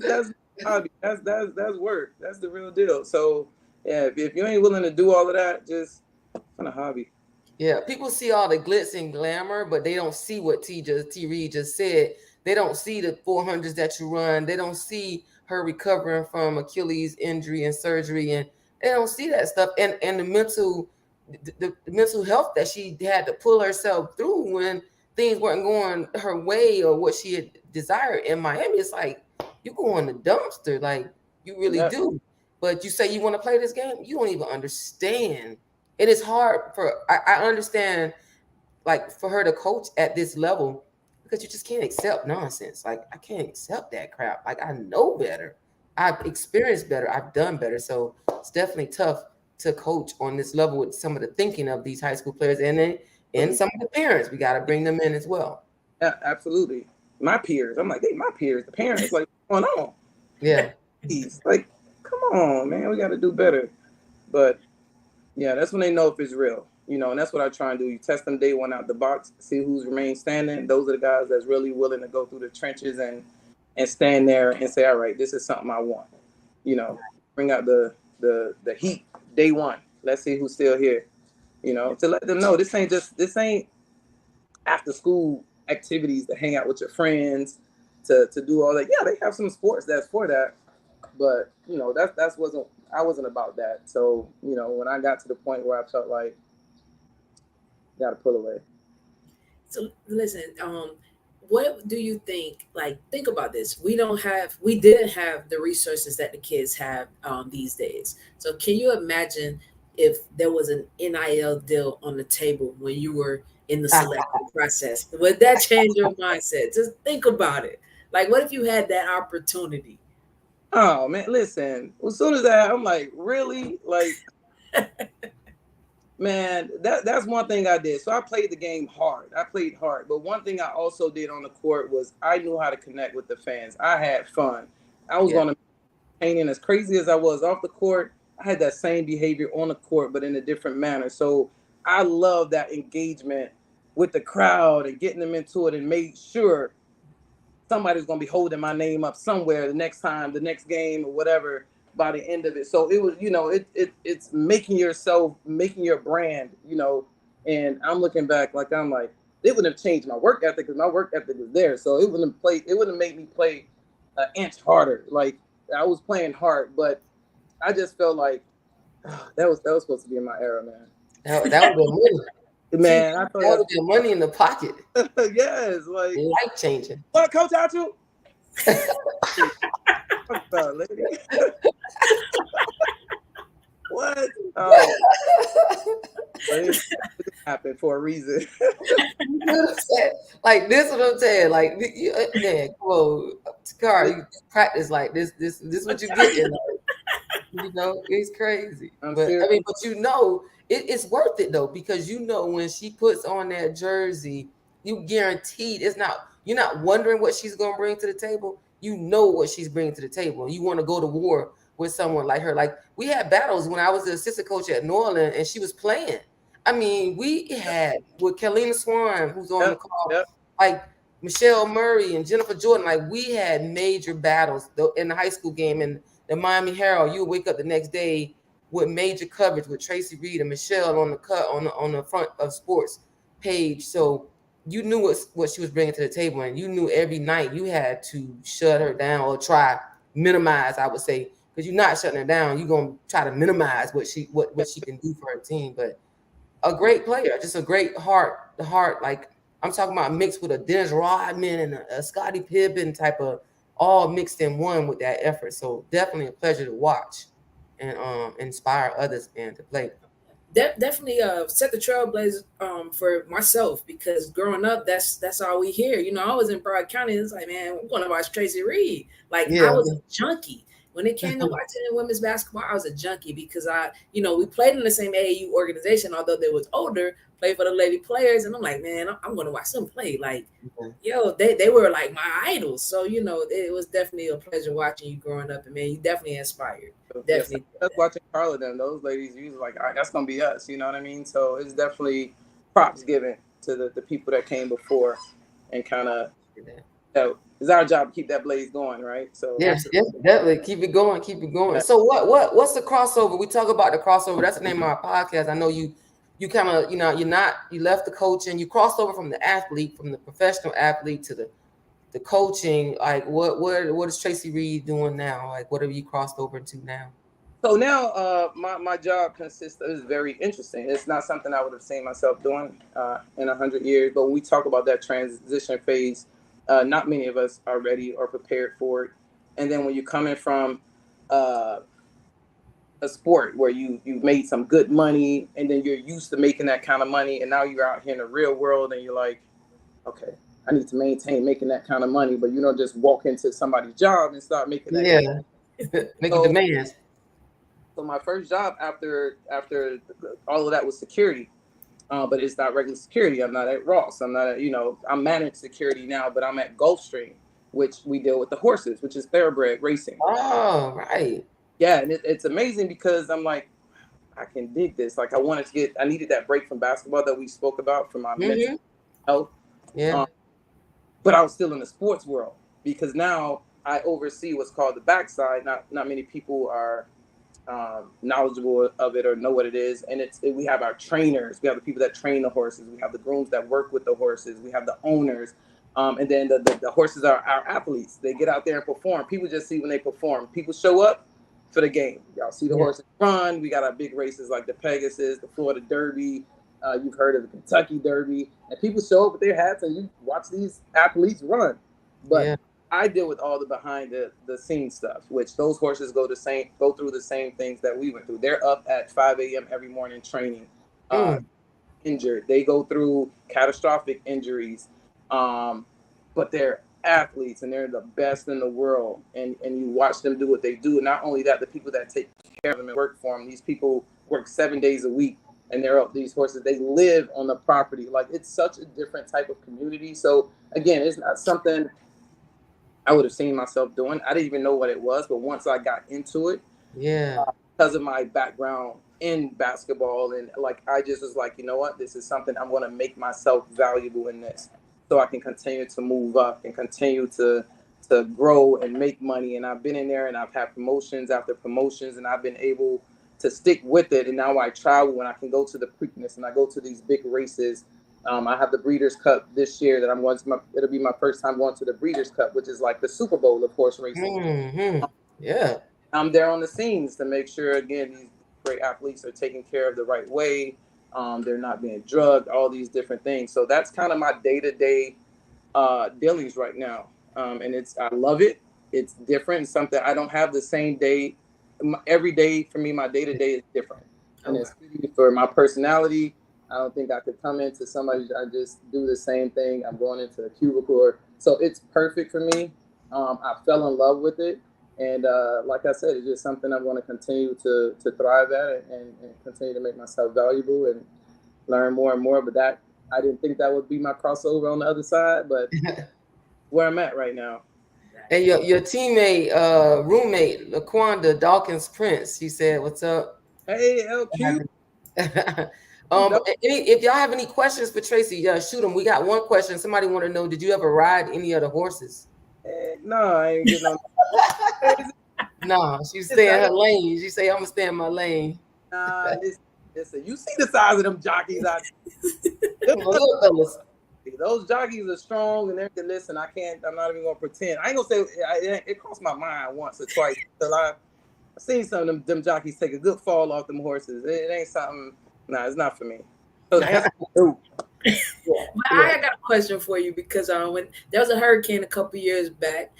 hobby. That's work. That's the real deal. So yeah, if you ain't willing to do all of that, just find a hobby. Yeah, people see all the glitz and glamour, but they don't see what T Reid just said. They don't see the 400s that you run. They don't see her recovering from Achilles injury and surgery, and they don't see that stuff. And the mental health that she had to pull herself through when things weren't going her way or what she had desired in Miami. It's like, you go in the dumpster, like, you really do. But you say you want to play this game, you don't even understand. It is hard I understand, like, for her to coach at this level, because you just can't accept nonsense. Like, I can't accept that crap. Like, I know better. I've experienced better. I've done better. So it's definitely tough to coach on this level with some of the thinking of these high school players, and some of the parents. We got to bring them in as well. Yeah, absolutely. My peers. I'm like, hey, my peers, the parents, like, what's going on? Yeah. Like, come on, man, we got to do better. But yeah, that's when they know if it's real, and that's what I try and do. You test them day one out the box, see who's remained standing. Those are the guys that's really willing to go through the trenches and and stand there and say, all right, this is something I want. You know, bring out the heat day one. Let's see who's still here. You know, to let them know this ain't after school activities to hang out with your friends, to do all that. Yeah, they have some sports that's for that, but you know that's wasn't I wasn't about that. So you know when I got to the point where I felt like got to pull away. So listen, what do you think? Like, think about this. We didn't have the resources that the kids have these days. So, can you imagine if there was an NIL deal on the table when you were in the selection process? Would that change your mindset? Just think about it. Like, what if you had that opportunity? Oh man, listen. As soon as I'm like, really, like, man, that's one thing I did. So I played the game hard. I played hard, but one thing I also did on the court was I knew how to connect with the fans. I had fun. I was going to painting as crazy as I was off the court. I had that same behavior on the court, but in a different manner. So I love that engagement with the crowd and getting them into it and made sure somebody's going to be holding my name up somewhere the next time, the next game or whatever by the end of it. So it was, you know, it's making your brand, you know, and I'm looking back like I'm like, it wouldn't have changed my work ethic because my work ethic was there. So it wouldn't make me play an inch harder. Like I was playing hard, but I just felt like that was supposed to be in my era, man. That would be Man, I thought that would be money in the pocket. yes, like Life changing. what, Coach Achu? What's up, lady? What? Oh, it happened for a reason. Like this is what I'm saying. Like man, come on, Car, you practice like this. This what you get. You know, it's crazy. But I mean, but you know, it's worth it though because you know when she puts on that jersey, you guaranteed it's not. You're not wondering what she's going to bring to the table. You know what she's bringing to the table. You want to go to war with someone like her. Like we had battles when I was the assistant coach at New Orleans and she was playing. I mean, we had with Kalina Swan, who's on the call, like Michelle Murray and Jennifer Jordan. Like we had major battles in the high school game and the Miami Herald. You would wake up the next day with major coverage with Tracy Reid and Michelle on the cut on the front of sports page. So you knew what she was bringing to the table, and you knew every night you had to shut her down or try minimize. I would say because you're not shutting her down, you're gonna try to minimize what she can do for her team. But a great player, just a great heart. The heart, like I'm talking about, mixed with a Dennis Rodman and a Scottie Pippen type of all mixed in one with that effort. So definitely a pleasure to watch and inspire others and to play. Definitely set the trailblazer for myself because growing up that's all we hear. You know, I was in Broward County. It's like, man, we're gonna watch Tracy Reid. Like I was a junkie. When it came to watching women's basketball, I was a junkie because we played in the same AAU organization, although they was older, played for the lady players, and I'm like, man, I'm gonna watch them play. Like, they were like my idols. So, it was definitely a pleasure watching you growing up, and man, you definitely inspired. Definitely. That's watching Carla them. Those ladies, you was like, all right, that's gonna be us. You know what I mean? So it's definitely props given to the people that came before, and kind of it's our job to keep that blaze going, right? So yes, definitely keep it going. Yeah. So what's the crossover? We talk about the crossover. That's the name of our podcast. I know you kind of you left the coaching, you crossed over from the athlete, from the professional athlete to the coaching. Like what is Tracy Reid doing now? Like what have you crossed over to now? So now my job is very interesting. It's not something I would have seen myself doing in 100 years. But when we talk about that transition phase, not many of us are ready or prepared for it. And then when you're coming from a sport where you've made some good money and then you're used to making that kind of money, and now you're out here in the real world and you're like, okay, I need to maintain making that kind of money, but you don't just walk into somebody's job and start making that kind of making demands. So my first job after all of that was security, but it's not regular security. I'm not at Ross. I'm not at, I'm managed security now, but I'm at Gulfstream, which we deal with the horses, which is thoroughbred racing. Oh, right. Yeah, and it's amazing because I'm like, I can dig this. Like I needed that break from basketball that we spoke about for my mental health. Yeah. But I was still in the sports world. because now I oversee what's called the backside. Not many people are knowledgeable of it or know what it is. And we have our trainers, we have the people that train the horses, we have the grooms that work with the horses, we have the owners, and then the horses are our athletes. They get out there and perform. People just see when they perform. People show up for the game. Y'all see the horses run. We got our big races like the Pegasus, the Florida Derby. You've heard of the Kentucky Derby, and people show up with their hats and you watch these athletes run. But I deal with all the behind the scenes stuff, which those horses go through the same things that we went through. They're up at 5 a.m. every morning training, injured. They go through catastrophic injuries, but they're athletes and they're the best in the world. And you watch them do what they do. And not only that, the people that take care of them and work for them, these people work 7 days a week and they're up these horses. They live on the property. Like, it's such a different type of community. So again, it's not something I would have seen myself doing. I didn't even know what it was, but once I got into it, because of my background in basketball, and like I just was like, you know what, this is something I'm going to make myself valuable in this, so I can continue to move up and continue to grow and make money. And I've been in there, and I've had promotions after promotions, and I've been able to stick with it. And now I travel, and I can go to the Preakness, and I go to these big races. I have the Breeders' Cup this year that I'm going to. It'll be my first time going to the Breeders' Cup, which is like the Super Bowl of horse racing. I'm there on the scenes to make sure, again, these great athletes are taken care of the right way. They're not being drugged, all these different things. So that's kind of my day-to-day dealings right now. And I love it. It's different. It's something I don't have the same day. Every day for me, my day-to-day is different. And it's for my personality. I don't think I could come into somebody. I just do the same thing. I'm going into a cubicle. So it's perfect for me. I fell in love with it. And like I said, it's just something I'm going to continue to thrive at and continue to make myself valuable and learn more and more. But I didn't think that would be my crossover on the other side, but where I'm at right now. And your teammate, roommate, LaQuanda Dawkins Prince, he said, "What's up?" Hey, LQ. If y'all have any questions for Tracy, shoot them. We got one question. Somebody want to know, did you ever ride any of the horses? No, I ain't getting on. No, she's staying her lane. She say, I'm gonna stay in my lane. Listen, you see the size of them jockeys out there. Those jockeys are strong, and they're listen. I'm not even gonna pretend. I ain't gonna say it crossed my mind once or twice. I've seen some of them jockeys take a good fall off them horses. It ain't something. Nah, it's not for me. So the answer is no. But I got a question for you, because when there was a hurricane a couple years back,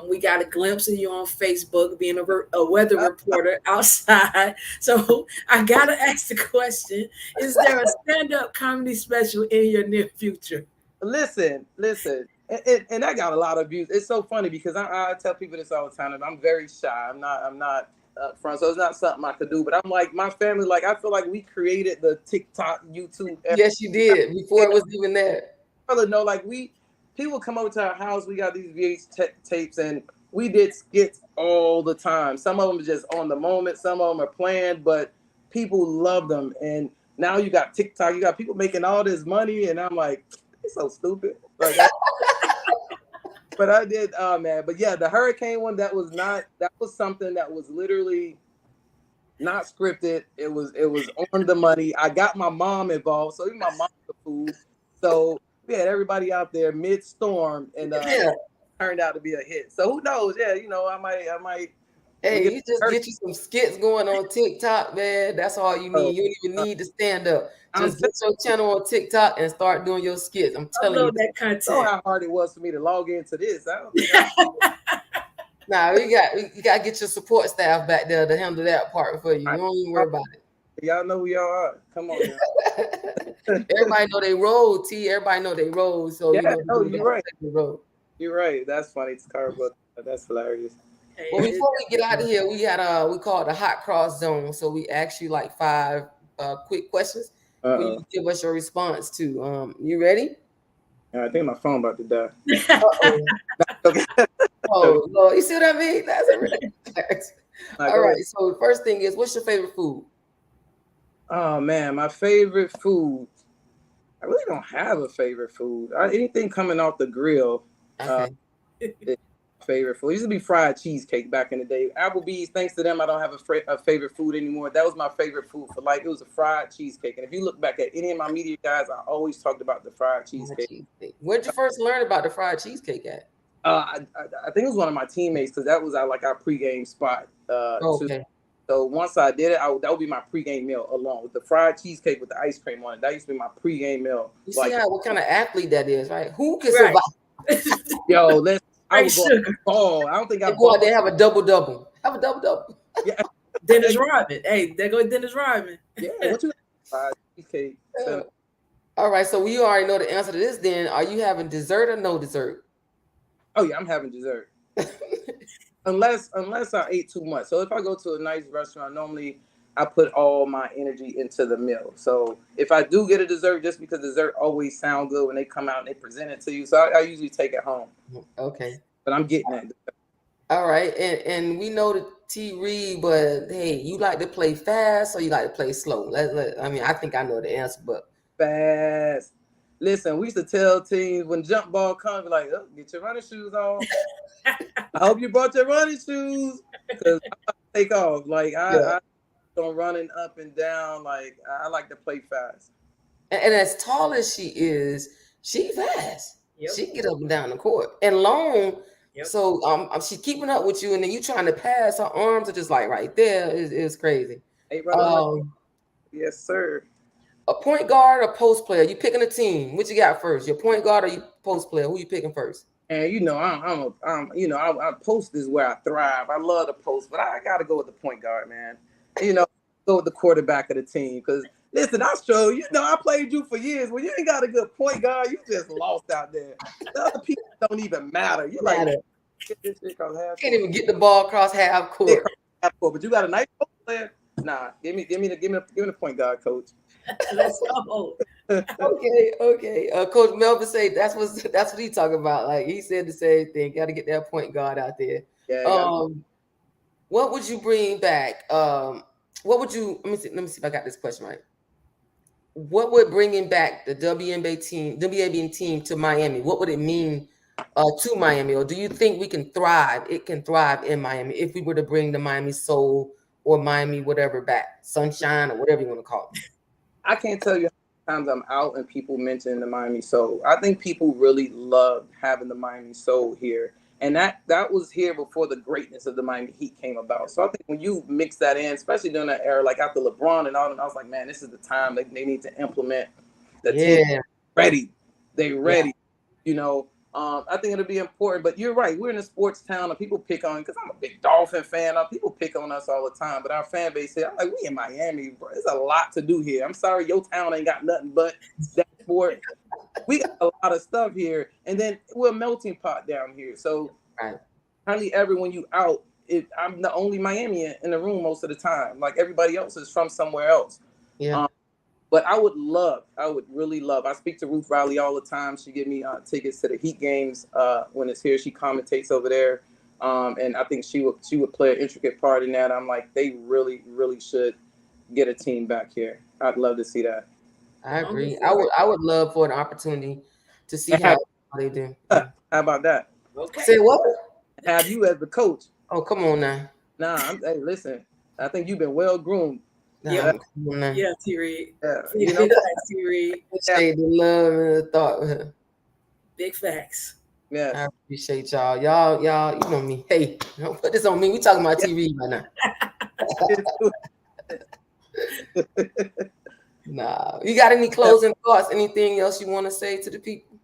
we got a glimpse of you on Facebook being a weather reporter outside. So I gotta ask the question: is there a stand-up comedy special in your near future? Listen, and I got a lot of views. It's so funny because I tell people this all the time. I'm very shy. I'm not up front, so it's not something I could do. But I'm like, my family, like, I feel like we created the TikTok, YouTube. Yes, you did, before it was even there. No, like people come over to our house. We got these VH tapes, and we did skits all the time. Some of them are just on the moment. Some of them are planned, but people love them. And now you got TikTok. You got people making all this money, and I'm like, it's so stupid. Like, but I did, man. But yeah, the hurricane one, that was something that was literally not scripted. It was on the money. I got my mom involved, so even my mom's the fool. So we had everybody out there mid-storm, and turned out to be a hit. So who knows? Yeah, I might. Hey, you just get you some skits going on TikTok, man. That's all you need. You don't even need to stand up. Just get your channel on TikTok and start doing your skits. I'm telling you. That content. I know how hard it was for me to log into this. I don't think Nah, you got to get your support staff back there to handle that part for you. You don't even worry about it. Y'all know who y'all are. Come on, Everybody know they roll, T. Everybody know they roll. So you're right. You're right. That's funny. It's terrible. That's hilarious. Well, before we get out of here, we call it the hot cross zone. So we ask you like 5 quick questions. You give us your response to. You ready? I think my phone about to die. Oh Lord, you see what I mean? That's a really all right. So the first thing is, what's your favorite food? Oh man, my favorite food. I really don't have a favorite food. Anything coming off the grill. Okay. favorite food. It used to be fried cheesecake back in the day. Applebee's, thanks to them, I don't have a favorite food anymore. That was my favorite food for life. It was a fried cheesecake. And if you look back at any of my media guys, I always talked about the fried cheesecake. Where'd you first learn about the fried cheesecake at? I think it was one of my teammates because that was our pregame spot. Okay. So once I did it, that would be my pregame meal along with the fried cheesecake with the ice cream on it. That used to be my pregame meal. You see what kind of athlete that is, right? Who can Right. survive? Yo, I would Right, go ball. I don't think I go out there have a double. Have a double. Yeah. Dennis Rodman. Hey, there goes Dennis Rodman. Yeah. What you fried cheesecake? All right, so we already know the answer to this. Then, are you having dessert or no dessert? Oh yeah, I'm having dessert. unless I ate too much. So if I go to a nice restaurant, normally I put all my energy into the meal. So if I do get a dessert, just because dessert always sound good when they come out and they present it to you, so I usually take it home. Okay. But I'm getting that. All right, and we know the T. Reid, but hey, you like to play fast or you like to play slow? I think I know the answer, but fast. Listen, we used to tell teams when jump ball comes, like, oh, get your running shoes on. I hope you brought your running shoes because I take off. Like I don't running up and down. Like I like to play fast. And as tall as she is, she fast. Yep. She get up and down the court and long. Yep. So she's keeping up with you, and then you trying to pass. Her arms are just like right there. It's crazy. Hey, yes, sir. A point guard or post player? You picking a team? What you got first? Your point guard or you post player? Who you picking first? And I post is where I thrive. I love the post, but I got to go with the point guard, man. Go with the quarterback of the team because listen, I showed you. I played you for years. When you ain't got a good point guard, you just lost out there. The other people don't even matter. You like get this shit across half. Can't even get the ball across half court. But you got a nice post player. Nah, give me the point guard, coach. Let's go. Okay. Coach Melvin say that's what he talking about. Like he said the same thing. Got to get that point guard out there. Yeah. What would you bring back? What would you? Let me see if I got this question right. What would bringing back the WNBA team to Miami? What would it mean to Miami? Or do you think we can thrive? It can thrive in Miami if we were to bring the Miami Soul or Miami whatever back, Sunshine or whatever you want to call it. I can't tell you how many times I'm out and people mention the Miami Soul. I think people really loved having the Miami Soul here. And that was here before the greatness of the Miami Heat came about. So I think when you mix that in, especially during that era, like after LeBron and all that, I was like, man, this is the time they need to implement the team. Ready. They ready. Yeah. I think it'll be important. But you're right. We're in a sports town and people pick on, because I'm a big Dolphin fan. People pick on us all the time. But our fan base said, I'm like, we in Miami, bro. There's a lot to do here. I'm sorry, your town ain't got nothing but that sport. We got a lot of stuff here. And then we're a melting pot down here. So hardly ever when you out, I'm the only Miamian in the room most of the time. Like everybody else is from somewhere else. Yeah. But I would really love. I speak to Ruth Riley all the time. She give me tickets to the Heat games when it's here. She commentates over there, and I think she would play an intricate part in that. I'm like, they really, really should get a team back here. I'd love to see that. I agree. I would love for an opportunity to see how they do. How about that? Okay. Say what? Have you as the coach? Oh, come on now. Nah, hey, listen. I think you've been well groomed. Yeah, T. Reid. Yeah, T. Reid. Appreciate the love and the thought. Big facts. Yeah, I appreciate y'all. Y'all, you know me. Hey, don't put this on me. We talking about T. Reid right now. Nah. You got any closing thoughts? Anything else you want to say to the people?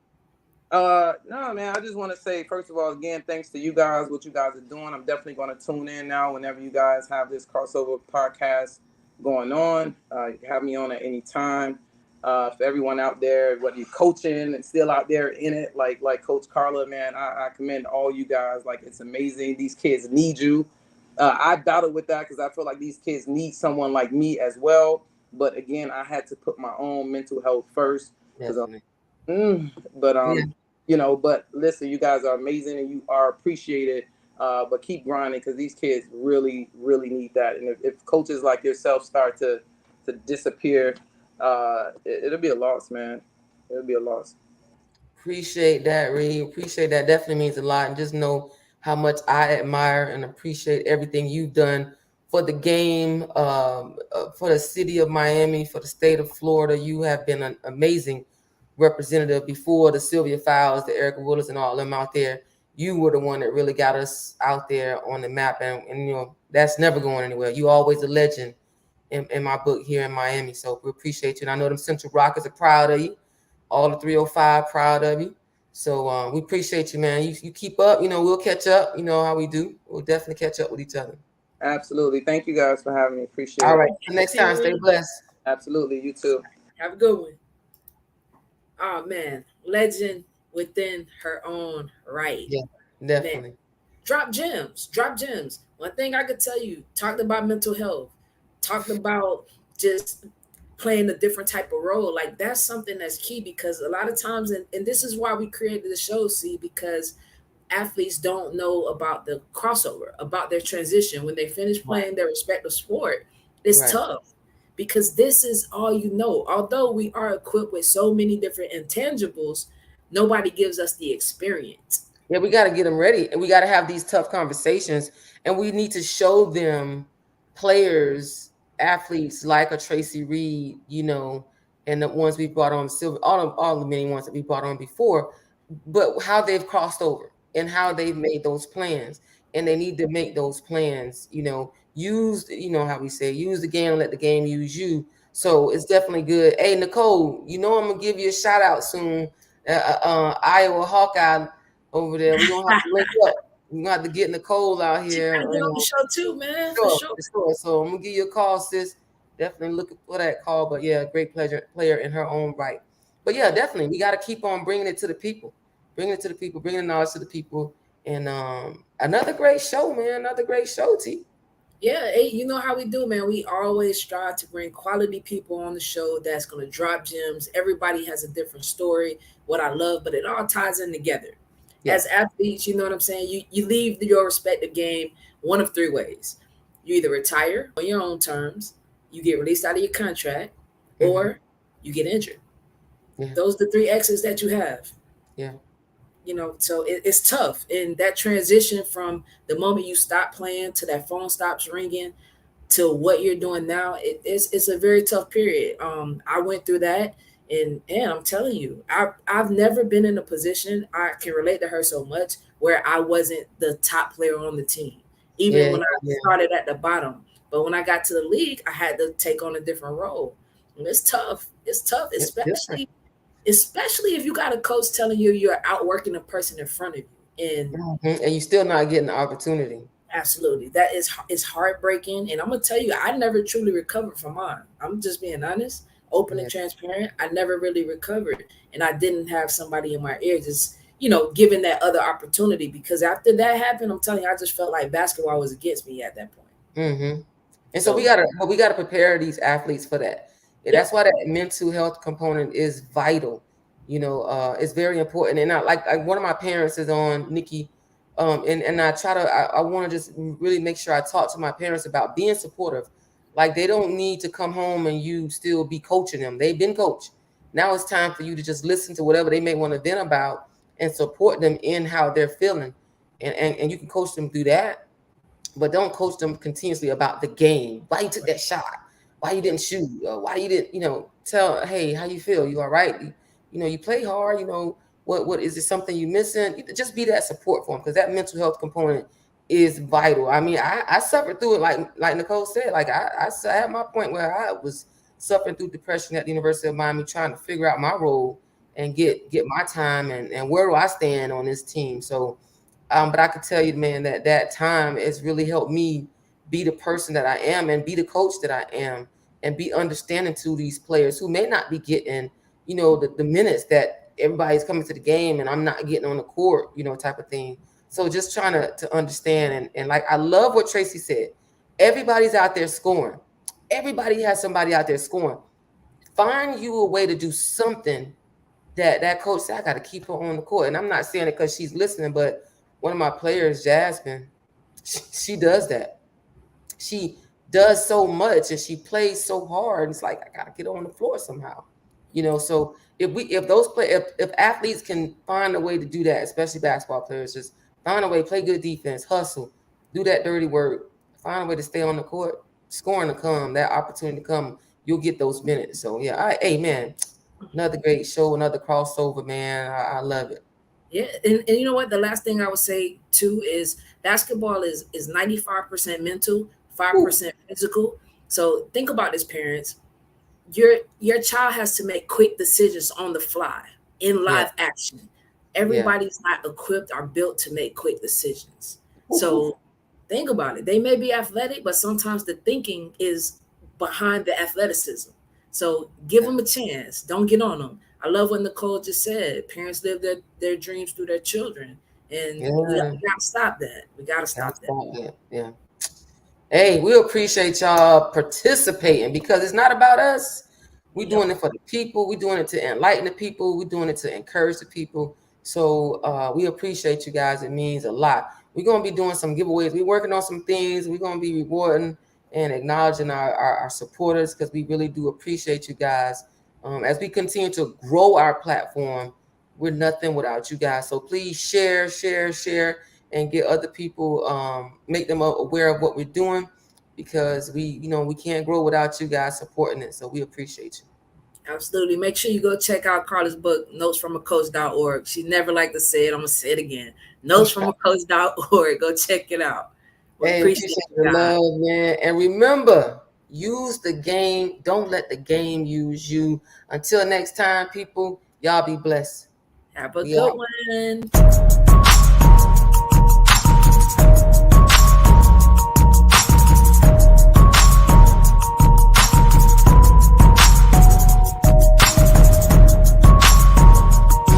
No, man. I just want to say, first of all, again, thanks to you guys, what you guys are doing. I'm definitely going to tune in now whenever you guys have this crossover podcast going on. You can have me on at any time. For everyone out there, whether you're coaching and still out there in it, like Coach Carla, man, I commend all you guys. Like, it's amazing. These kids need you. I battled with that because I feel like these kids need someone like me as well. But again, I had to put my own mental health first. But listen, you guys are amazing and you are appreciated. But keep grinding because these kids really, really need that. And if coaches like yourself start to disappear, it'll be a loss, man. It'll be a loss. Appreciate that, Reid. Appreciate that. Definitely means a lot. And just know how much I admire and appreciate everything you've done for the game, for the city of Miami, for the state of Florida. You have been an amazing representative before the Sylvia Fowles, the Erica Willis, and all of them out there. You were the one that really got us out there on the map, and you know that's never going anywhere. You always a legend in my book here in Miami. So we appreciate you, and I know them Central Rockets are proud of you. All the 305 proud of you. So we appreciate you, man. You keep up. You know, we'll catch up. You know how we do. We'll definitely catch up with each other. Absolutely. Thank you guys for having me. Appreciate All it. right. Till next time. Stay blessed. Absolutely. You too. Have a good one. Oh man, legend within her own right. Yeah, Man, definitely. drop gems, drop gems. One thing I could tell you, talked about mental health, talked about just playing a different type of role. Like that's something that's key because a lot of times, and this is why we created the show, see, because athletes don't know about the crossover, about their transition when they finish Right. playing their respective sport. It's Right. tough because this is all you know. Although we are equipped with so many different intangibles, nobody gives us the experience. Yeah, we got to get them ready, and we got to have these tough conversations, and we need to show them players, athletes like a Tracy Reid, you know, and the ones we brought on, Silver, all the many ones that we brought on before, but how they've crossed over and how they've made those plans, and they need to make those plans, you know, use, you know, how we say, use the game, let the game use you. So it's definitely good. Hey, Nicole, you know, I'm gonna give you a shout out soon. Iowa Hawkeye over there. We're gonna have to link up. We're gonna have to get Nicole out She here. gotta get And, on the show too, man, for sure, sure. for sure. So I'm gonna give you a call, sis. Definitely looking for that call. But yeah, great pleasure player in her own right. But yeah, definitely we got to keep on bringing it to the people, bringing it to the people, bringing the knowledge to the people. And another great show, man. Another great show, T. Yeah, hey, you know how we do, man. We always strive to bring quality people on the show that's going to drop gems. Everybody has a different story, what I love, but it all ties in together. Yeah. As athletes, you know what I'm saying? You leave your respective game one of three ways. You either retire on your own terms, you get released out of your contract, or you get injured. Yeah. Those are the three exits that you have. Yeah. You know, so it's tough. And that transition from the moment you stop playing to that phone stops ringing to what you're doing now, it's a very tough period. I went through that, and I'm telling you, I've never been in a position, I can relate to her so much, where I wasn't the top player on the team, even Yeah. when I Yeah. started at the bottom. But when I got to the league, I had to take on a different role. And it's tough. It's tough, It's different. especially if you got a coach telling you you're outworking the person in front of you. And And you still not getting the opportunity. absolutely, that is heartbreaking. And I'm gonna tell you, I never truly recovered from mine. I'm just being honest, open Yeah. and transparent. I never really recovered, and I didn't have somebody in my ear just giving that other opportunity. Because after that happened, I'm telling you, I just felt like basketball was against me at that point. And so we gotta prepare these athletes for that. Yeah, Yep. that's why that mental health component is vital. You know, it's very important. And I like one of my parents is on, Nikki, and I try to I want to just really make sure I talk to my parents about being supportive. Like they don't need to come home and you still be coaching them. They've been coached. Now it's time for you to just listen to whatever they may want to vent about and support them in how they're feeling. And you can coach them through that, but don't coach them continuously about the game. Why you took that shot? Why you didn't shoot? Why you didn't, tell, hey, how you feel? You all right? You play hard, what is it, something you missing? Just be that support for them, because that mental health component is vital. I mean, I suffered through it, like Nicole said. Like I had my point where I was suffering through depression at the University of Miami, trying to figure out my role and get my time and where do I stand on this team. So but I could tell you, man, that time has really helped me be the person that I am and be the coach that I am and be understanding to these players who may not be getting, the minutes that everybody's coming to the game and I'm not getting on the court, type of thing. So just trying to understand. And like, I love what Tracy said. Everybody's out there scoring. Everybody has somebody out there scoring. Find you a way to do something that coach said, I got to keep her on the court. And I'm not saying it because she's listening, but one of my players, Jasmine, she does that. She does so much and she plays so hard. It's like, I got to get on the floor somehow, So if athletes can find a way to do that, especially basketball players, just Find a way, play good defense, hustle, do that dirty work, find a way to stay on the court, scoring to come, that opportunity to come, you'll get those minutes. So yeah, hey man, another great show, another crossover, man. I love it. Yeah, and you know what? The last thing I would say too is basketball is 95% mental, five Woo. percent physical. So think about this, parents. Your child has to make quick decisions on the fly in Yeah, live action. yeah. Everybody's not equipped or built to make quick decisions. Woo, woo. So think about it. They may be athletic, but sometimes the thinking is behind the athleticism. So give Yeah, them a chance. Don't get on them. I love what Nicole just said. Parents live their dreams through their children. And yeah. we gotta stop that. We gotta Gotta stop that. stop that. Yeah. Hey, we appreciate y'all participating because it's not about us. We're Yep. doing it for the people. We're doing it to enlighten the people. We're doing it to encourage the people. So we appreciate you guys. It means a lot. We're gonna be doing some giveaways. We're working on some things. We're gonna be rewarding and acknowledging our supporters because we really do appreciate you guys. As we continue to grow our platform, we're nothing without you guys. So please share, share, share, and get other people, make them aware of what we're doing because we can't grow without you guys supporting it. So we appreciate you. Absolutely. Make sure you go check out Carla's book, notesfromacoach.org. She never liked to say it. I'm going to say it again. Notesfromacoach.org. Go check it out. We Hey, appreciate appreciate you the guys. love, man. And remember, use the game. Don't let the game use you. Until next time, people, y'all be blessed. Have a We good out. one.